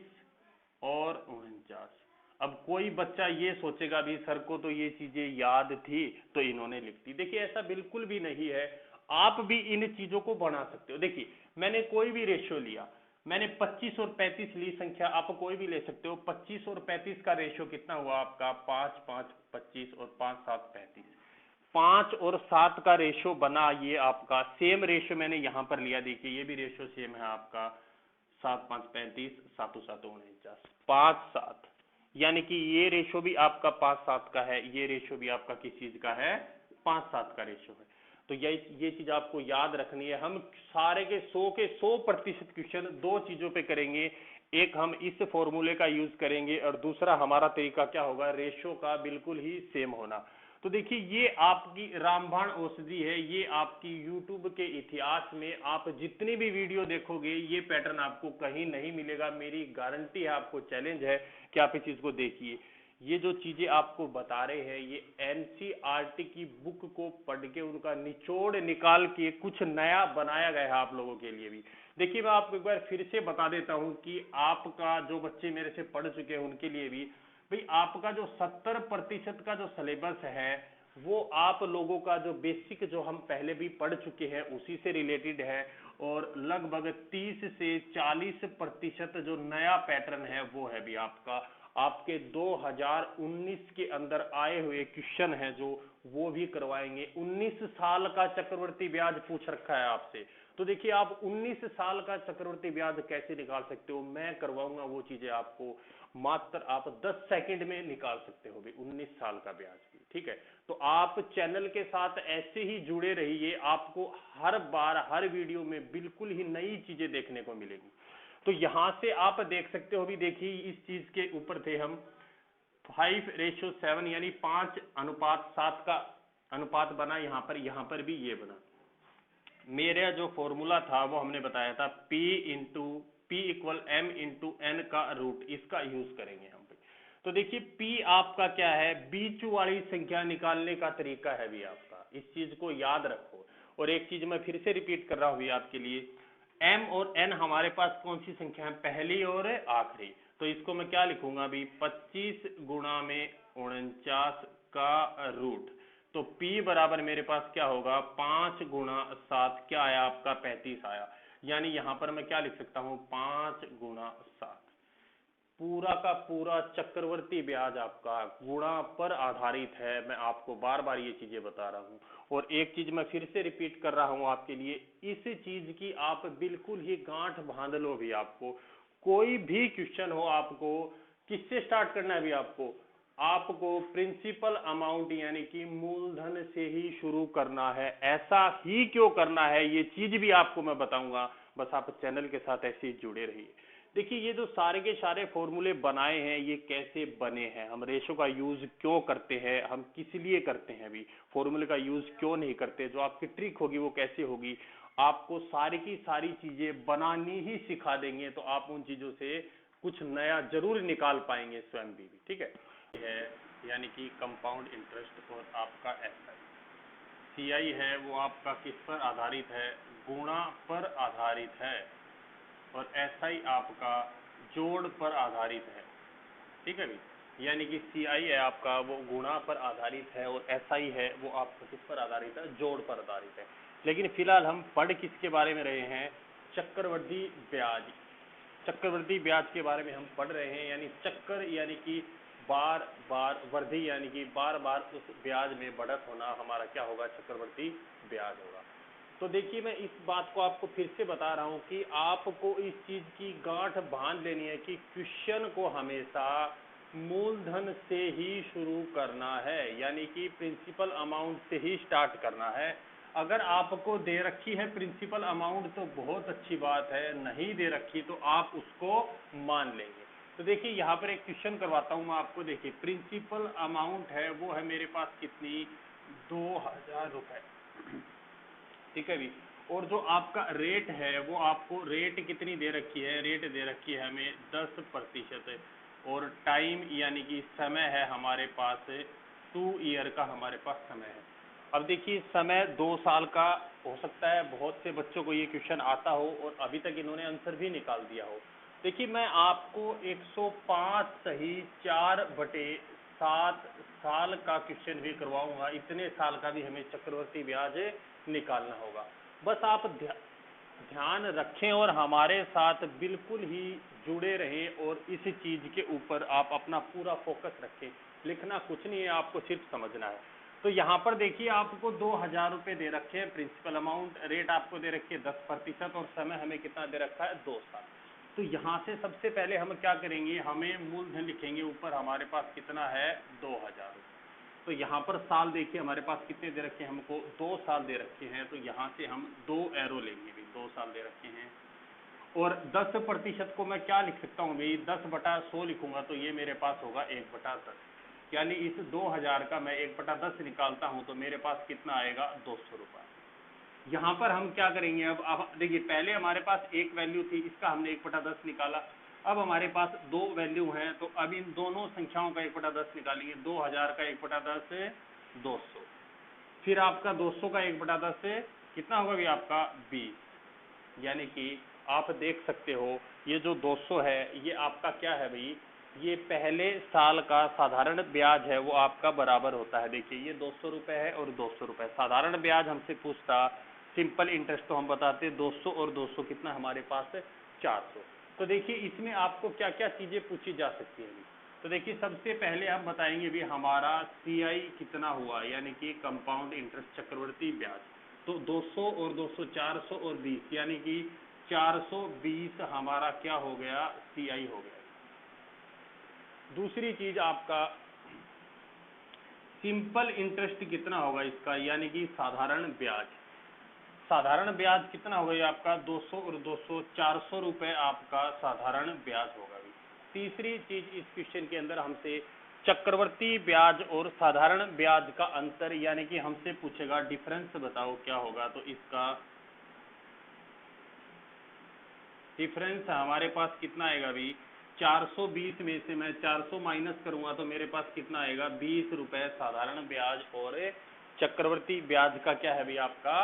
और 49। अब कोई बच्चा ये सोचेगा भी सर को तो ये चीजें याद थी तो इन्होंने लिख दी। देखिए ऐसा बिल्कुल भी नहीं है, आप भी इन चीजों को बना सकते हो। देखिए मैंने कोई भी रेशियो लिया, मैंने 25 और 35 ली संख्या, आप कोई भी ले सकते हो। 25 और 35 का रेशियो कितना हुआ आपका, 5 5 25 और 5 7 35। 5 और 7 का रेशियो बना ये आपका, सेम रेशियो मैंने यहां पर लिया, देखिए ये भी रेशियो सेम है आपका, 7 5 35, 7 7 49, 5 7, यानी कि ये रेशियो भी आपका 5 7 का है, ये रेशियो भी आपका किस चीज का है, 5 7 का रेशियो है। तो ये चीज आपको याद रखनी है। हम सारे के 100% क्वेश्चन दो चीजों पे करेंगे, एक हम इस फॉर्मूले का यूज करेंगे और दूसरा हमारा तरीका क्या होगा, रेशियो का बिल्कुल ही सेम होना। तो देखिए ये आपकी रामबाण औषधि है, ये आपकी यूट्यूब के इतिहास में आप जितनी भी वीडियो देखोगे ये पैटर्न आपको कहीं नहीं मिलेगा, मेरी गारंटी है, आपको चैलेंज है कि आप इस चीज को देखिए। ये जो चीजें आपको बता रहे हैं ये एनसीईआरटी की बुक को पढ़ के उनका निचोड़ निकाल के कुछ नया बनाया गया है आप लोगों के लिए भी। देखिए मैं आपको एक बार फिर से बता देता हूं कि आपका जो बच्चे मेरे से पढ़ चुके हैं उनके लिए भी, भाई आपका जो 70% का जो सिलेबस है वो आप लोगों का जो बेसिक जो हम पहले भी पढ़ चुके हैं उसी से रिलेटेड है, और लगभग 30 से 40% जो नया पैटर्न है वो है भी आपका, आपके 2019 के अंदर आए हुए क्वेश्चन है जो वो भी करवाएंगे। 19 साल का चक्रवर्ती ब्याज पूछ रखा है आपसे, तो देखिए आप 19 साल का चक्रवर्ती ब्याज कैसे निकाल सकते हो, मैं करवाऊंगा वो चीजें आपको, मात्र आप 10 सेकंड में निकाल सकते हो भी 19 साल का ब्याज भी, ठीक है। तो आप चैनल के साथ ऐसे ही जुड़े रहिए, आपको हर बार हर वीडियो में बिल्कुल ही नई चीजें देखने को मिलेगी। तो यहां से आप देख सकते हो भी, देखिए इस चीज के ऊपर थे हम, 5:7 यानी 5:7 का अनुपात बना यहाँ पर भी ये बना। मेरा जो फॉर्मूला था वो हमने बताया था P equal M into N का रूट, इसका यूज करेंगे हम पे। तो देखिए P आपका क्या है, बीच वाली संख्या निकालने का तरीका है भी आपका, इस चीज को याद रखो। और एक चीज मैं फिर से रिपीट कर रहा हूं आपके लिए, M और N हमारे पास कौन सी संख्या है, पहली और आखिरी। तो इसको मैं क्या लिखूंगा भी, 25 गुणा में 49 का रूट। तो P बराबर मेरे पास क्या होगा, 5 गुणा 7, क्या आया आपका, 35 आया। यानी यहां पर मैं क्या लिख सकता हूं, 5 गुणा 7। पूरा का पूरा चक्रवर्ती ब्याज आपका गुणा पर आधारित है, मैं आपको बार बार ये चीजें बता रहा हूं। और एक चीज मैं फिर से रिपीट कर रहा हूं आपके लिए, इस चीज की आप बिल्कुल ही गांठ बांध लो भी, आपको कोई भी क्वेश्चन हो, आपको किससे स्टार्ट करना है भी, आपको प्रिंसिपल अमाउंट यानी कि मूलधन से ही शुरू करना है। ऐसा ही क्यों करना है ये चीज भी आपको मैं बताऊंगा, बस आप चैनल के साथ ऐसे ही जुड़े रहिए। देखिए ये जो सारे के सारे फॉर्मूले बनाए हैं ये कैसे बने हैं, हम रेशो का यूज क्यों करते हैं, हम किस लिए करते हैं, अभी फॉर्मूले का यूज क्यों नहीं करते, जो आपकी ट्रिक होगी वो कैसे होगी, आपको सारी की सारी चीजें बनानी ही सिखा देंगे। तो आप उन चीजों से कुछ नया जरूर निकाल पाएंगे स्वयं भी, ठीक है यानी कि कंपाउंड इंटरेस्ट। और आपका सीआई है वो आपका किस पर आधारित है, गुणा पर आधारित है, और एसआई आपका जोड़ पर आधारित है, ठीक है भी। यानी कि सीआई है आपका वो गुणा पर आधारित है, और एसआई है वो आपका किस पर आधारित है, जोड़ पर आधारित है। लेकिन फिलहाल हम पढ़ किसके बारे में रहे हैं, चक्रवृद्धि ब्याज, चक्रवृद्धि ब्याज के बारे में हम पढ़ रहे हैं। यानी चक्कर यानी कि बार बार, वृद्धि यानी कि बार बार उस ब्याज में बढ़त होना, हमारा क्या होगा, चक्रवृद्धि ब्याज होगा। तो देखिए मैं इस बात को आपको फिर से बता रहा हूं कि आपको इस चीज की गांठ बांध लेनी है कि क्वेश्चन को हमेशा मूलधन से ही शुरू करना है, यानी कि प्रिंसिपल अमाउंट से ही स्टार्ट करना है। अगर आपको दे रखी है प्रिंसिपल अमाउंट तो बहुत अच्छी बात है, नहीं दे रखी तो आप उसको मान लेंगे। तो देखिए यहाँ पर एक क्वेश्चन करवाता हूँ मैं आपको, देखिए प्रिंसिपल अमाउंट है वो है मेरे पास कितनी, 2000 रुपए, ठीक है भी। और जो आपका रेट है वो आपको रेट कितनी दे रखी है, रेट दे रखी है हमें 10%, और टाइम यानी कि समय है हमारे पास 2 ईयर का हमारे पास समय है। अब देखिए समय 2 साल का हो सकता है, बहुत से बच्चों को ये क्वेश्चन आता हो और अभी तक इन्होंने आंसर भी निकाल दिया हो। देखिए मैं आपको 105 सही 4/7 साल का क्वेश्चन भी करवाऊंगा। इतने साल का भी हमें चक्रवर्ती ब्याज निकालना होगा। बस आप ध्यान रखें और हमारे साथ बिल्कुल ही जुड़े रहें और इस चीज के ऊपर आप अपना पूरा फोकस रखें। लिखना कुछ नहीं है, आपको सिर्फ समझना है। तो यहाँ पर देखिए आपको 2000 रुपये दे रखे हैं, प्रिंसिपल अमाउंट, रेट आपको दे रखी है 10% और समय हमें कितना दे रखा है 2 साल। तो यहाँ से सबसे पहले हम क्या करेंगे, हमें मूलधन लिखेंगे, ऊपर हमारे पास कितना है 2000 रुपये। तो यहाँ पर साल देखिए हमारे पास कितने दे रखे हैं, हमको 2 साल दे रखे हैं। तो यहाँ से हम 2 एरो लेंगे भी, 2 साल दे रखे हैं। और 10% को मैं क्या लिख सकता हूँ भाई, 10/100 लिखूंगा तो ये मेरे पास होगा 1/10। यानी इस 2000 का मैं 1/10 निकालता हूँ तो मेरे पास कितना आएगा 200 रुपये। यहाँ पर हम क्या करेंगे, अब देखिए पहले हमारे पास एक वैल्यू थी, इसका हमने 1/10 निकाला। अब हमारे पास 2 वैल्यू हैं, तो अब इन दोनों संख्याओं का 1/10 निकालेंगे। 2000 का 1/10 200, फिर आपका 200 का 1/10 कितना होगा भी आपका 20। यानी कि आप देख सकते हो ये जो 200 है ये आपका क्या है भाई, ये पहले साल का साधारण ब्याज है, वो आपका बराबर होता है। देखिए ये 200 रुपये है और 200 रुपये। साधारण ब्याज हमसे पूछता, सिंपल इंटरेस्ट तो हम बताते 200 और 200 कितना हमारे पास है 400। तो देखिए इसमें आपको क्या क्या चीज़ें पूछी जा सकती हैं। तो देखिए सबसे पहले हम बताएंगे भी हमारा CI कितना हुआ, यानी कि कंपाउंड इंटरेस्ट चक्रवर्ती ब्याज। तो 200 और 200 400 और 20, यानी कि 420 हमारा क्या हो गया CI हो गया। दूसरी चीज आपका सिंपल इंटरेस्ट कितना होगा इसका, यानी कि साधारण ब्याज। साधारण ब्याज कितना होगा ये आपका 200 और 200 400 रुपये आपका साधारण ब्याज होगा भी। तीसरी चीज इस क्वेश्चन के अंदर हमसे चक्रवर्ती ब्याज और साधारण ब्याज का अंतर, यानी कि हमसे पूछेगा डिफरेंस बताओ क्या होगा। तो इसका डिफरेंस हमारे पास कितना आएगा भी, 420 में से मैं 400 माइनस करूंगा तो मेरे पास कितना आएगा 20 रुपये साधारण ब्याज और चक्रवर्ती ब्याज का क्या है भी आपका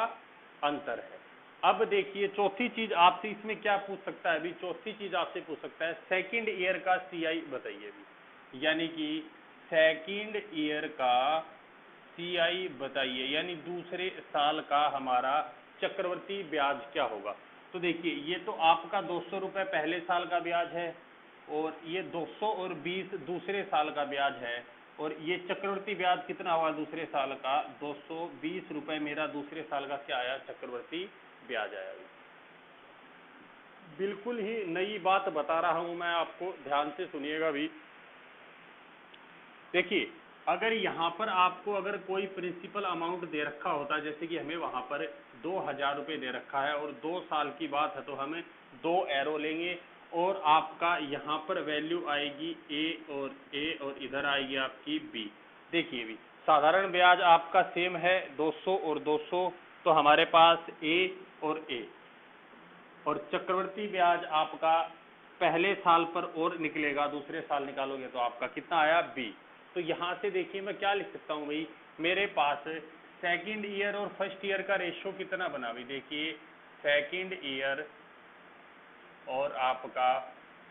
अंतर है। अब देखिए चौथी चीज आपसे इसमें क्या पूछ सकता है अभी, चौथी चीज आपसे पूछ सकता है सेकंड ईयर का CI बताइए भी, यानी कि सेकंड ईयर का CI बताइए, यानी दूसरे साल का हमारा चक्रवर्ती ब्याज क्या होगा। तो देखिए ये तो आपका 200 रुपये पहले साल का ब्याज है और ये 200 और 20 दूसरे साल का ब्याज है, और ये चक्रवर्ती ब्याज कितना हुआ दूसरे साल का 220 रुपये मेरा दूसरे साल का क्या आया चक्रवर्ती ब्याज आया। बिल्कुल ही नई बात बता रहा हूं मैं आपको, ध्यान से सुनिएगा भी। देखिए अगर यहाँ पर आपको अगर कोई प्रिंसिपल अमाउंट दे रखा होता, जैसे कि हमें वहाँ पर 2000 रुपये दे रखा है और 2 साल की बात है, तो हमें 2 एरो लेंगे और आपका यहाँ पर वैल्यू आएगी A और इधर आएगी आपकी B। देखिए भी साधारण ब्याज आपका सेम है 200 और 200, तो हमारे पास A और A, और चक्रवर्ती ब्याज आपका पहले साल पर और निकलेगा, दूसरे साल निकालोगे तो आपका कितना आया B। तो यहाँ से देखिए मैं क्या लिख सकता हूँ भाई, मेरे पास सेकंड ईयर और फर्स्ट ईयर का रेशो कितना बना भाई, देखिए सेकंड ईयर और आपका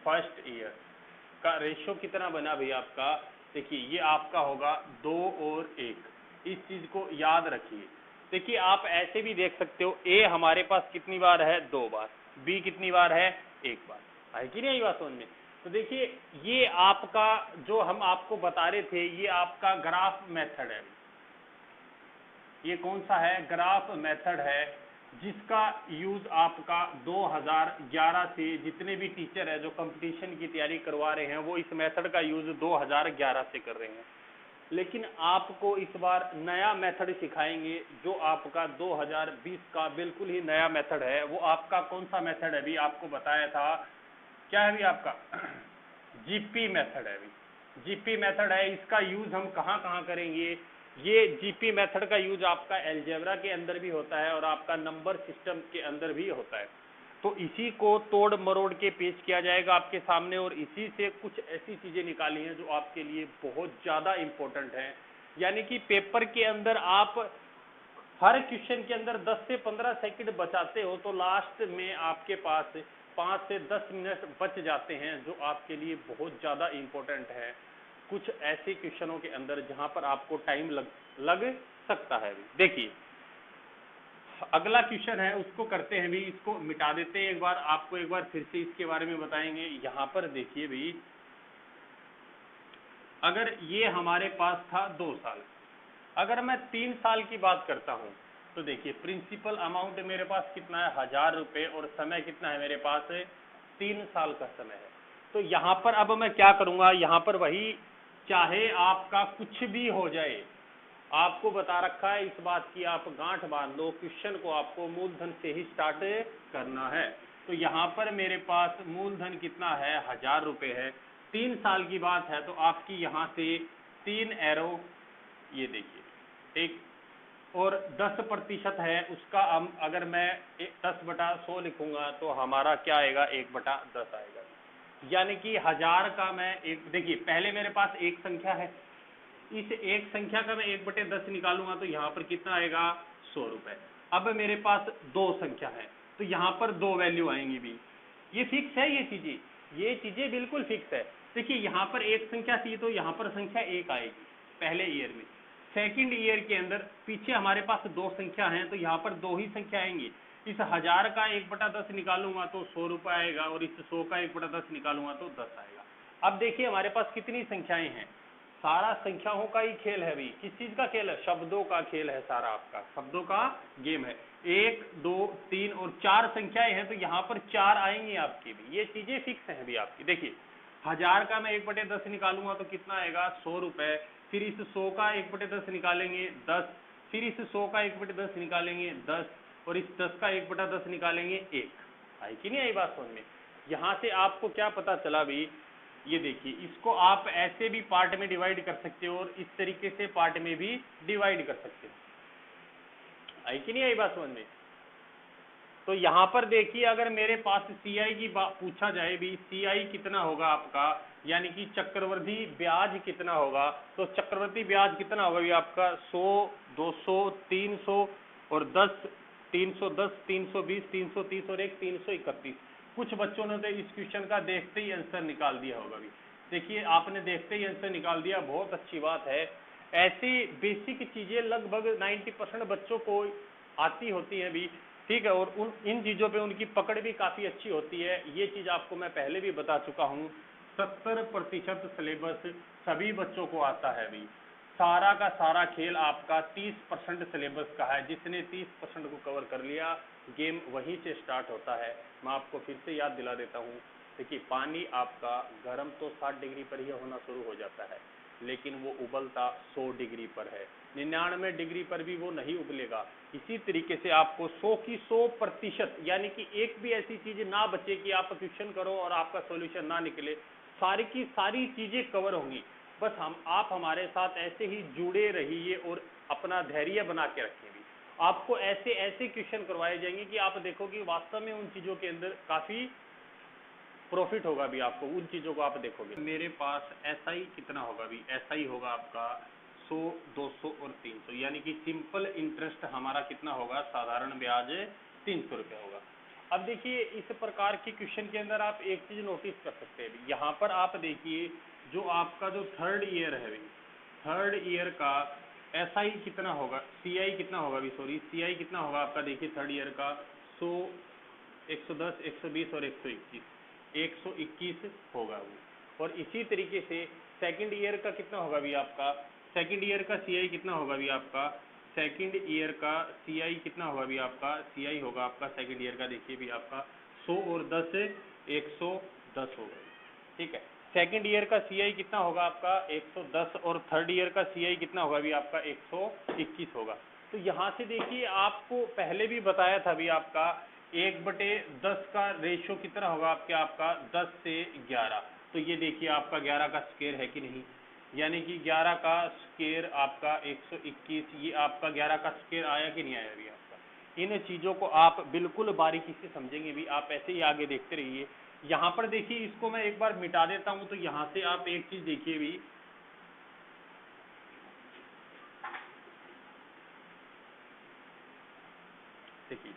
फर्स्ट ईयर का रेशो कितना बना भाई आपका, देखिए ये आपका होगा 2 और 1। इस चीज को याद रखिए। देखिए आप ऐसे भी देख सकते हो, A हमारे पास कितनी बार है 2 बार, B कितनी बार है 1 बार, है कि नहीं आई बात समझ में। तो देखिए ये आपका जो हम आपको बता रहे थे, ये आपका ग्राफ मेथड है। ये कौन सा है, ग्राफ मेथड है, जिसका यूज आपका 2011 से जितने भी टीचर है जो कंपटीशन की तैयारी करवा रहे हैं वो इस मेथड का यूज 2011 से कर रहे हैं। लेकिन आपको इस बार नया मेथड सिखाएंगे जो आपका 2020 का बिल्कुल ही नया मेथड है। वो आपका कौन सा मेथड है अभी आपको बताया था, क्या है अभी आपका GP मेथड है। अभी GP मेथड है, इसका यूज हम कहाँ कहाँ करेंगे, ये GP मेथड का यूज आपका अलजेब्रा के अंदर भी होता है और आपका नंबर सिस्टम के अंदर भी होता है। तो इसी को तोड़ मरोड़ के पेश किया जाएगा आपके सामने, और इसी से कुछ ऐसी चीजें निकाली हैं जो आपके लिए बहुत ज्यादा इंपॉर्टेंट है। यानी कि पेपर के अंदर आप हर क्वेश्चन के अंदर 10 से 15 सेकंड बचाते हो तो लास्ट में आपके पास 5 से 10 मिनट बच जाते हैं जो आपके लिए बहुत ज़्यादा इम्पोर्टेंट है कुछ ऐसे क्वेश्चनों के अंदर जहां पर आपको टाइम लग सकता है। देखिए अगला क्वेश्चन है उसको करते हैं भी, इसको मिटा देते हैं एक बार, आपको एक बार फिर से इसके बारे में बताएंगे। यहां पर देखिए भी, अगर ये हमारे पास था 2 साल, अगर मैं 3 साल की बात करता हूं तो देखिए प्रिंसिपल अमाउंट मेरे पास कितना है 1000 रुपए और समय कितना है मेरे पास 3 साल का समय है। तो यहां पर अब मैं क्या करूंगा, यहां पर वही, चाहे आपका कुछ भी हो जाए, आपको बता रखा है इस बात की आप गांठ बांध लो, क्वेश्चन को आपको मूलधन से ही स्टार्ट करना है। तो यहाँ पर मेरे पास मूलधन कितना है 1000 रुपए है, 3 साल की बात है तो आपकी यहाँ से 3 एरो, ये देखिए ठीक, और 10% है उसका, अगर मैं 10/100 लिखूंगा तो हमारा क्या आएगा 1/10 आएगा। यानी कि 1000 का मैं एक, देखिए पहले मेरे पास एक संख्या है, इस एक संख्या का मैं 1/10 निकालूंगा तो यहाँ पर कितना आएगा 100 रुपए। अब मेरे पास 2 संख्या है तो यहाँ पर 2 वैल्यू आएंगी भी, ये फिक्स है, ये चीजें बिल्कुल फिक्स है। देखिए यहाँ पर एक संख्या थी तो यहाँ पर संख्या 1 आएगी पहले ईयर में, सेकंड ईयर के अंदर पीछे हमारे पास 2 संख्या हैं तो यहाँ पर 2 ही संख्या आएंगी। इस 1000 का 1/10 निकालूंगा तो 100 रुपए आएगा और इस 100 का 1/10 निकालूंगा तो 10 आएगा। अब देखिए हमारे पास कितनी संख्याएं हैं, सारा संख्याओं का ही खेल है भी, किस चीज का खेल है, शब्दों का खेल है, सारा आपका शब्दों का गेम है। 1 2 3 और 4 संख्याएं हैं तो यहाँ पर 4 आएंगी आपकी भी, ये चीजें फिक्स हैं भी आपकी। देखिए 1000 का मैं 1/10 निकालूंगा तो कितना आएगा 100 रुपए, फिर इस 100 का 1/10 निकालेंगे 10, फिर इस 100 का 1/10 निकालेंगे 10 और इस 10 का 1/10 निकालेंगे 1। आई कि नहीं आई बात समझ में। यहाँ से आपको क्या पता चला भी, ये देखिए इसको आप ऐसे भी पार्ट में डिवाइड कर सकते हो और इस तरीके से पार्ट में भी डिवाइड कर सकते हो। आई कि नहीं आई बात समझ में। तो यहां पर देखिए अगर मेरे पास सीआई की पूछा जाए भी, सीआई कितना होगा आपका, यानी कि चक्रवृद्धि ब्याज कितना होगा, तो चक्रवृद्धि ब्याज कितना होगा भी आपका 100 200 300 और 10, 310 320 330 और 1 331। कुछ बच्चों ने तो इस क्वेश्चन का देखते ही आंसर निकाल दिया होगा भी। देखिए आपने देखते ही आंसर निकाल दिया, बहुत अच्छी बात है। ऐसी बेसिक चीजें लगभग 90% बच्चों को आती होती है भी, ठीक है, और इन चीजों पे उनकी पकड़ भी काफी अच्छी होती है। ये चीज आपको मैं पहले भी बता चुका हूँ, 70% सिलेबस सभी बच्चों को आता है भी, सारा का सारा खेल आपका 30% सिलेबस का है। जिसने 30% को कवर कर लिया, गेम वहीं से स्टार्ट होता है। मैं आपको फिर से याद दिला देता हूँ, देखिए पानी आपका गर्म तो 60 डिग्री पर ही होना शुरू हो जाता है, लेकिन वो उबलता 100 डिग्री पर है, 99 डिग्री पर भी वो नहीं उबलेगा। इसी तरीके से आपको 100 की 100%, यानी कि एक भी ऐसी चीज ना बचे कि आप क्वेश्चन करो और आपका सॉल्यूशन ना निकले, सारी की सारी चीजें कवर होंगी। बस आप हमारे साथ ऐसे ही जुड़े रहिए और अपना धैर्य बना के रखें भी। आपको ऐसे ऐसे क्वेश्चन करवाए जाएंगे कि आप देखोगे वास्तव में उन चीजों के अंदर काफी प्रॉफिट होगा भी आपको, उन चीजों को आप देखोगे। मेरे पास एसआई कितना होगा भी, एसआई होगा आपका 100 200 और 300, यानी कि सिंपल इंटरेस्ट हमारा कितना होगा, साधारण ब्याज 300 रुपये होगा। अब देखिए इस प्रकार के क्वेश्चन के अंदर आप एक चीज नोटिस कर सकते हैं, यहाँ पर आप देखिए जो आपका जो थर्ड ईयर है, थर्ड ईयर का एसआई कितना होगा, सीआई कितना होगा भी, सॉरी सीआई कितना होगा आपका, देखिए थर्ड ईयर का 100 110 120 और 121, 121 होगा वो। और इसी तरीके से सेकंड ईयर का कितना होगा भी आपका, सेकंड ईयर का सीआई कितना होगा भी आपका, सेकंड ईयर का सीआई कितना होगा भी आपका, सीआई होगा आपका सेकंड ईयर का, देखिए भी आपका 100 और 10 110 हो गए, ठीक है। सेकंड ईयर का सीआई कितना होगा आपका 110 और थर्ड ईयर का सीआई कितना होगा भी आपका 121 होगा। तो यहाँ से देखिए आपको पहले भी बताया था भी आपका 1/10 का रेशियो कितना होगा आपका 10 से 11। तो ये देखिए आपका 11 का स्क्वायर है कि नहीं, यानी कि 11 का स्क्वायर आपका 121, ये आपका 11 का स्क्वायर आया कि नहीं आया भी आपका। इन चीज़ों को आप बिल्कुल बारीकी से समझेंगे भी, आप ऐसे ही आगे देखते रहिए। यहाँ पर देखिए इसको मैं एक बार मिटा देता हूँ तो यहाँ से आप एक चीज देखिए भी, देखिए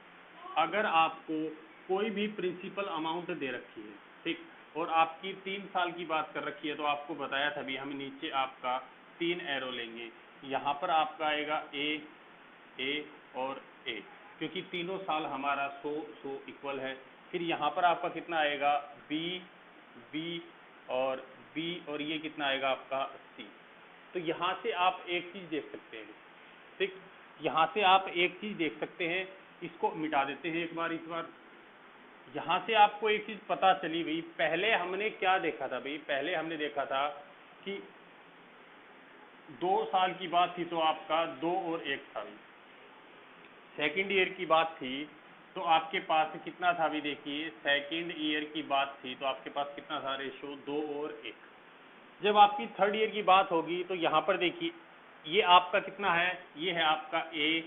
अगर आपको कोई भी प्रिंसिपल अमाउंट दे रखी है, ठीक, और आपकी 3 साल की बात कर रखी है, तो आपको बताया था भी हम नीचे आपका 3 एरो लेंगे। यहाँ पर आपका आएगा ए और ए, क्योंकि तीनों साल हमारा 100 इक्वल है। फिर यहाँ पर आपका कितना आएगा बी और बी, और ये कितना आएगा आपका सी। तो यहाँ से आप एक चीज़ देख सकते हैं, ठीक, यहाँ से आप एक चीज़ देख सकते हैं, इसको मिटा देते हैं एक बार। इस बार यहाँ से आपको एक चीज़ पता चली भाई, पहले हमने क्या देखा था भाई, पहले हमने देखा था कि 2 साल की बात थी तो आपका 2 और 1 था भाई। सेकेंड ईयर की बात थी तो आपके पास कितना था अभी देखिए, सेकेंड ईयर की बात थी तो आपके पास कितना था रेशो, 2 और 1। जब आपकी थर्ड ईयर की बात होगी तो यहाँ पर देखिए ये आपका कितना है, ये है आपका ए,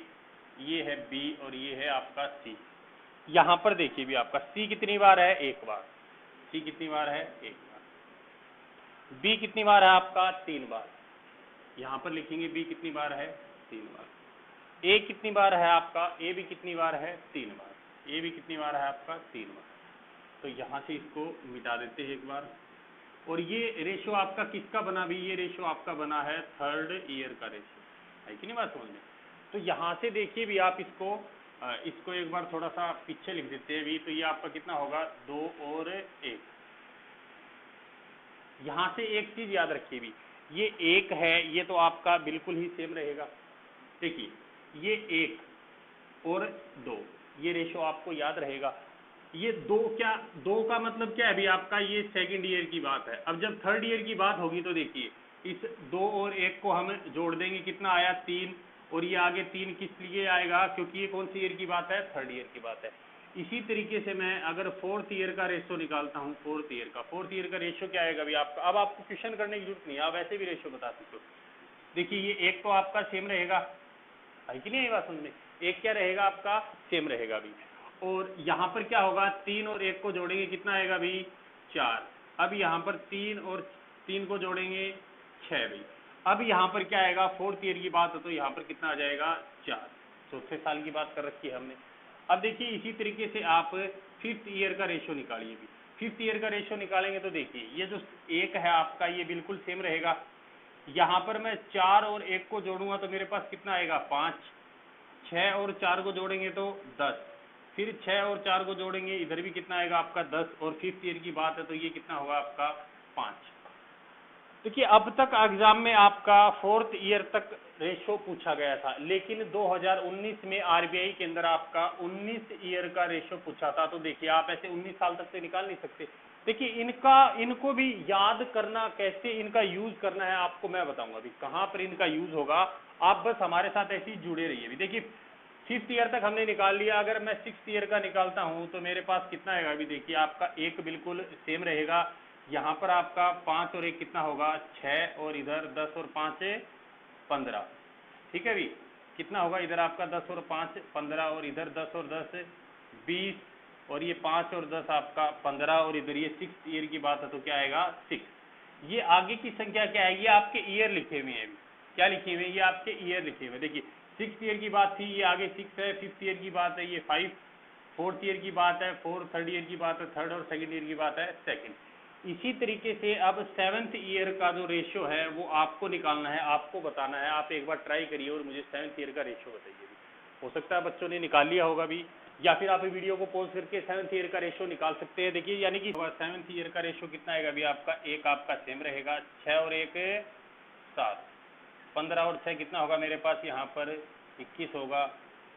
ये है बी और ये है आपका सी। यहाँ पर देखिए भी आपका सी कितनी बार है, 1 बार। सी कितनी बार है, 1 बार। बी कितनी बार है आपका, 3 बार। यहाँ पर लिखेंगे बी कितनी बार है, 3 बार। ए कितनी बार है आपका, ए भी कितनी बार है, 3 बार। ए भी कितनी बार है आपका, 3 बार। तो यहाँ से इसको मिटा देते हैं एक बार। और ये रेशो आपका किसका बना भी, ये रेशो आपका बना है थर्ड ईयर का रेशो, है कि नहीं बात समझ में। तो यहाँ से देखिए भी आप इसको एक बार थोड़ा सा पीछे लिख देते हैं भी, तो ये आपका कितना होगा, 2 और 1। यहाँ से एक चीज याद रखिए भी, ये 1 है, ये तो आपका बिल्कुल ही सेम रहेगा। देखिए ये 1 और 2, ये रेशो आपको याद रहेगा। ये 2 क्या, 2 का मतलब क्या है अभी आपका, ये सेकंड ईयर की बात है। अब जब थर्ड ईयर की बात होगी तो देखिए इस 2 और 1 को हम जोड़ देंगे, कितना आया, 3, और ये आगे 3 किस लिए आएगा, क्योंकि ये कौन सी ईयर की बात है, थर्ड ईयर की बात है। इसी तरीके से मैं अगर फोर्थ ईयर का रेशो निकालता हूँ, फोर्थ ईयर का रेशो क्या आएगा अभी आपका, अब आपको क्वेश्चन करने की जरूरत नहीं है, आप ऐसे भी रेशो बता सकते हो। देखिए ये 1 तो आपका सेम रहेगा, है कि नहीं, ये बात समझ में, 1 क्या रहेगा आपका, सेम रहेगा अभी। और यहाँ पर क्या होगा, 3 और 1 को जोड़ेंगे कितना आएगा अभी, 4। अब यहाँ पर 3 और 3 को जोड़ेंगे 6 भाई। अब यहाँ पर क्या आएगा, फोर्थ ईयर की बात है तो यहाँ पर कितना आ जाएगा, 4। चौथे साल की बात कर रखी है हमने। अब देखिए इसी तरीके से आप फिफ्थ ईयर का रेशो निकालिए भी। फिफ्थ ईयर का रेशो निकालेंगे तो देखिए ये जो 1 है आपका, ये बिल्कुल सेम रहेगा। यहाँ पर मैं 4 और 1 को जोड़ूंगा तो मेरे पास कितना आएगा, 5। 6 और 4 को जोड़ेंगे तो 10। फिर 6 और 4 को जोड़ेंगे, इधर भी कितना आएगा आपका, 10। और फिफ्थ ईयर की बात है तो ये कितना होगा आपका, 5। देखिए अब तक एग्जाम में आपका फोर्थ ईयर तक रेशो पूछा गया था, लेकिन 2019 में आरबीआई के अंदर आपका 19 ईयर का रेशो पूछा था। तो देखिए आप ऐसे 19 साल तक तो निकाल नहीं सकते। देखिए इनको भी याद करना, कैसे इनका यूज करना है आपको मैं बताऊंगा अभी, कहाँ पर इनका यूज होगा। आप बस हमारे साथ ऐसे ही जुड़े रहिए। अभी देखिए फिफ्थ ईयर तक हमने निकाल लिया, अगर मैं सिक्स ईयर का निकालता हूं तो मेरे पास कितना आएगा अभी देखिए, आपका 1 बिल्कुल सेम रहेगा। यहाँ पर आपका 5 और 1 कितना होगा, 6, और इधर 10 और 5 15। ठीक है भी, कितना होगा इधर आपका 10 और 5 15, और इधर 10 और 10 20, और ये 5 और 10 आपका 15, और इधर ये सिक्स ईयर की बात है तो क्या आएगा, 6। ये आगे की संख्या क्या है, ये आपके ईयर लिखे हुए हैं। क्या लिखे हुए हैं, ये आपके ईयर लिखे हुए हैं। देखिए सिक्स ईयर की बात थी, ये आगे 6 है। फिफ्थ ईयर की बात है, ये 5। फोर्थ ईयर की बात है 4। थर्ड ईयर की बात है थर्ड, और सेकंड ईयर की बात है सेकंड। इसी तरीके से अब सेवन्थ ईयर का जो रेशियो है वो आपको निकालना है, आपको बताना है। आप एक बार ट्राई करिए और मुझे सेवन्थ ईयर का रेशियो बताइए। हो सकता है बच्चों ने निकाल लिया होगा भी, या फिर आप वीडियो को पॉज करके सेवन्थ ईयर का रेशियो निकाल सकते हैं। देखिए यानी कि सेवन्थ ईयर का रेशियो कितना आएगा अभी आपका, 1 आपका सेम रहेगा, 6 और 1 7, 15 और 6 कितना होगा मेरे पास यहाँ पर 21 होगा,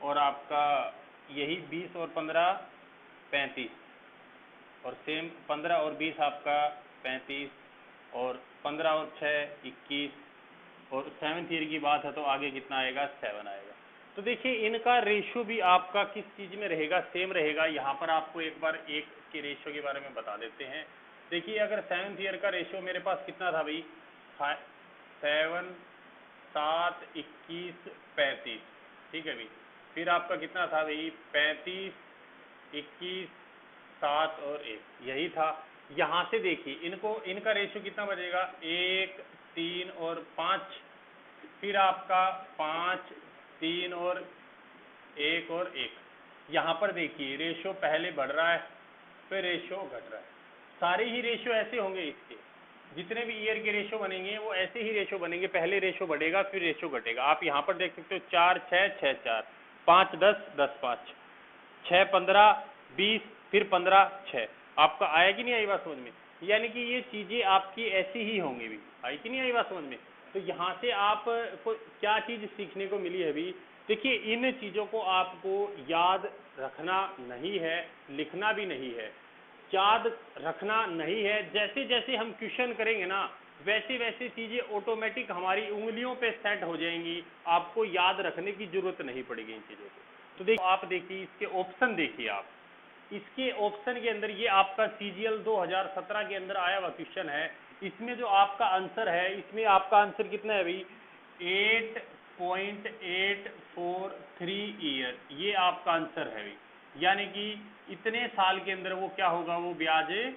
और आपका यही 20 और 15 35, और सेम 15 और 20 आपका 35, और 15 और 6 21, और सेवन्थ ईयर की बात है तो आगे कितना आएगा, 7 आएगा। तो देखिए इनका रेशियो भी आपका किस चीज़ में रहेगा, सेम रहेगा। यहाँ पर आपको एक बार एक के रेशियो के बारे में बता देते हैं। देखिए अगर सेवन्थ ईयर का रेशियो मेरे पास कितना था भाई, 7 7 21 35, ठीक है भाई। फिर आपका कितना था भाई, 35 21 7 और 1, यही था। यहाँ से देखिए इनका रेशियो कितना बचेगा, 1 3 और 5, फिर आपका 5 3 और 1 और 1, यहाँ पर देखिए रेशो पहले बढ़ रहा है, फिर रेशो घट रहा है। सारे ही रेशो ऐसे होंगे, इसके जितने भी ईयर के रेशो बनेंगे वो ऐसे ही रेशो बनेंगे, पहले रेशो बढ़ेगा फिर रेशो घटेगा। आप यहाँ पर देख सकते हो 4 6 6 4, 5 10 10 5, 6 15 20, फिर 15 6। आपका आया कि नहीं आई बात समझ में? यानी कि ये चीजें आपकी ऐसी ही होंगी भी। आई कि नहीं आई बात समझ में? तो यहाँ से आप को क्या चीज सीखने को मिली है अभी? देखिए इन चीजों को आपको याद रखना नहीं है, लिखना भी नहीं है, याद रखना नहीं है। जैसे जैसे हम क्वेश्चन करेंगे ना वैसे वैसे चीजें ऑटोमेटिक हमारी उंगलियों पे सेट हो जाएंगी, आपको याद रखने की जरूरत नहीं पड़ेगी इन चीजों को। तो देखिए आप देखिए इसके ऑप्शन देखिए आप, इसके ऑप्शन के अंदर ये आपका CGL 2017 के अंदर आया हुआ क्वेश्चन है। इसमें जो आपका आंसर है, इसमें आपका आंसर कितना है भाई? 8.843 ईयर, ये आपका आंसर है भाई। यानी कि इतने साल के अंदर वो क्या होगा, वो ब्याज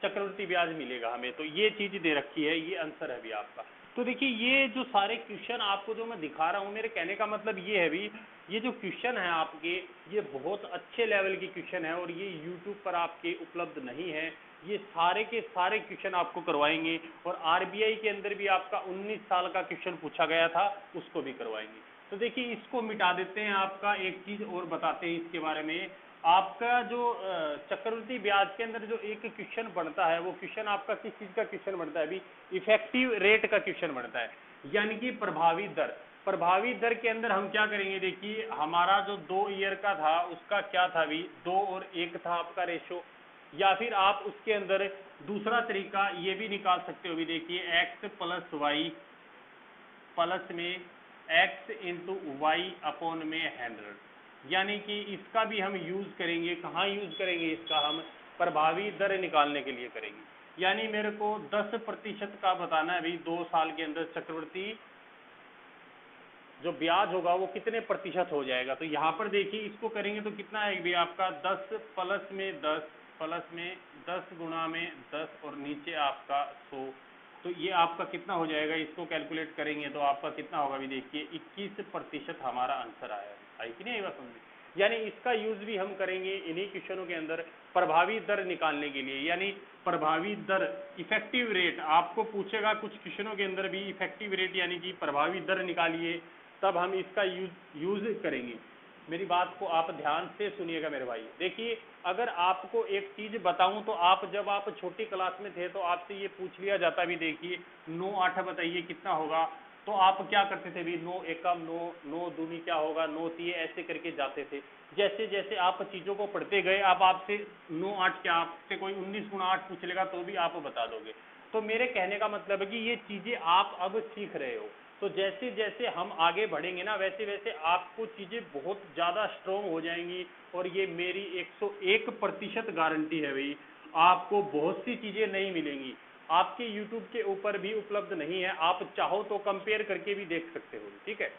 चक्रवृद्धि ब्याज मिलेगा हमें। तो ये चीज दे रखी है, ये आंसर है भी आपका। तो देखिए ये जो सारे क्वेश्चन आपको जो मैं दिखा रहा हूँ, मेरे कहने का मतलब ये है भी, ये जो क्वेश्चन है आपके ये बहुत अच्छे लेवल के क्वेश्चन है और ये यूट्यूब पर आपके उपलब्ध नहीं है। ये सारे के सारे क्वेश्चन आपको करवाएंगे और RBI के अंदर भी आपका 19 साल का क्वेश्चन पूछा गया था, उसको भी करवाएंगे। तो देखिए इसको मिटा देते हैं, आपका एक चीज और बताते हैं इसके बारे में। आपका जो चक्रवृद्धि ब्याज के अंदर जो एक क्वेश्चन बनता है, वो क्वेश्चन आपका किस चीज का क्वेश्चन बनता है अभी? इफेक्टिव रेट का क्वेश्चन बनता है, यानी कि प्रभावी दर। प्रभावी दर के अंदर हम क्या करेंगे, देखिए हमारा जो 2 ईयर का था उसका क्या था अभी? 2 और 1 था आपका रेशो। या फिर आप उसके अंदर दूसरा तरीका ये भी निकाल सकते हो अभी, देखिए x प्लस वाई प्लस में x इंटू वाई अपॉन में 100, यानी कि इसका भी हम यूज करेंगे। कहाँ यूज करेंगे इसका? हम प्रभावी दर निकालने के लिए करेंगे। यानी मेरे को 10% का बताना है भाई 2 साल के अंदर चक्रवृद्धि जो ब्याज होगा वो कितने प्रतिशत हो जाएगा। तो यहाँ पर देखिए इसको करेंगे तो कितना है भाई आपका 10 प्लस में 10 प्लस में 10 गुणा में 10 और नीचे आपका 100। तो ये आपका कितना हो जाएगा? इसको कैलकुलेट करेंगे तो आपका कितना होगा भी, देखिए 21% हमारा आंसर आया है। आई कि नहीं आई बात समझ? यानी इसका यूज भी हम करेंगे इन्हीं क्वेश्चनों के अंदर प्रभावी दर निकालने के लिए। यानी प्रभावी दर, इफेक्टिव रेट आपको पूछेगा कुछ क्वेश्चनों के अंदर भी, इफेक्टिव रेट यानी कि प्रभावी दर निकालिए, तब हम इसका यूज करेंगे। मेरी बात को आप ध्यान से सुनिएगा मेरे भाई। देखिए अगर आपको एक चीज बताऊं तो आप जब आप छोटी क्लास में थे तो आपसे ये पूछ लिया जाता भी, देखिए 9 8 बताइए कितना होगा, तो आप क्या करते थे भी? 9 एकम 9, 9 दूनी क्या होगा, 9 तीय, ऐसे करके जाते थे। जैसे जैसे आप चीजों को पढ़ते गए, अब आपसे 9 8 क्या, आपसे कोई 19 गुणा 8 पूछ लेगा तो भी आप बता दोगे। तो मेरे कहने का मतलब है कि ये चीजें आप अब सीख रहे हो, तो जैसे जैसे हम आगे बढ़ेंगे ना वैसे वैसे आपको चीजें बहुत ज्यादा स्ट्रोंग हो जाएंगी। और ये मेरी 101% गारंटी है भाई, आपको बहुत सी चीजें नहीं मिलेंगी, आपके YouTube के ऊपर भी उपलब्ध नहीं है, आप चाहो तो कंपेयर करके भी देख सकते हो। ठीक है,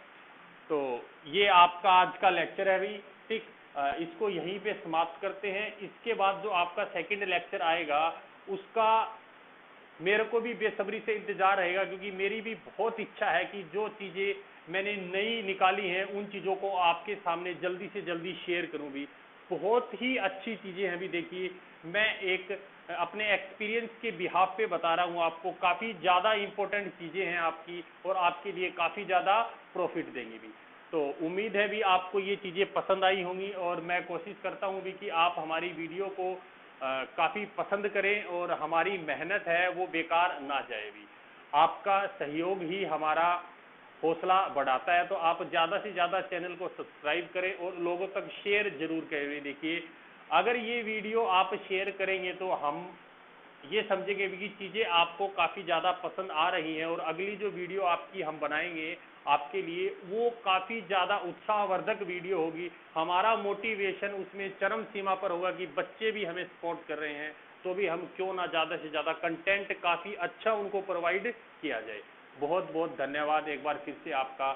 तो ये आपका आज का लेक्चर है भाई। ठीक, इसको यहीं पे समाप्त करते हैं। इसके बाद जो आपका सेकंड लेक्चर आएगा उसका मेरे को भी बेसब्री से इंतजार रहेगा, क्योंकि मेरी भी बहुत इच्छा है कि जो चीज़ें मैंने नई निकाली हैं उन चीज़ों को आपके सामने जल्दी से जल्दी शेयर करूं भी। बहुत ही अच्छी चीज़ें हैं भी। देखिए मैं एक अपने एक्सपीरियंस के बिहाफ पे बता रहा हूं आपको, काफ़ी ज़्यादा इंपॉर्टेंट चीज़ें हैं आपकी और आपके लिए काफ़ी ज़्यादा प्रॉफिट देंगी भी। तो उम्मीद है भी आपको ये चीज़ें पसंद आई होंगी और मैं कोशिश करता हूँ भी कि आप हमारी वीडियो को काफ़ी पसंद करें और हमारी मेहनत है वो बेकार ना जाए भी। आपका सहयोग ही हमारा हौसला बढ़ाता है, तो आप ज़्यादा से ज़्यादा चैनल को सब्सक्राइब करें और लोगों तक शेयर जरूर करें। देखिए अगर ये वीडियो आप शेयर करेंगे तो हम ये समझेंगे कि चीज़ें आपको काफ़ी ज़्यादा पसंद आ रही हैं और अगली जो वीडियो आपकी हम बनाएंगे आपके लिए वो काफ़ी ज़्यादा उत्साहवर्धक वीडियो होगी। हमारा मोटिवेशन उसमें चरम सीमा पर होगा कि बच्चे भी हमें सपोर्ट कर रहे हैं, तो भी हम क्यों ना ज़्यादा से ज़्यादा कंटेंट काफ़ी अच्छा उनको प्रोवाइड किया जाए। बहुत बहुत धन्यवाद एक बार फिर से आपका।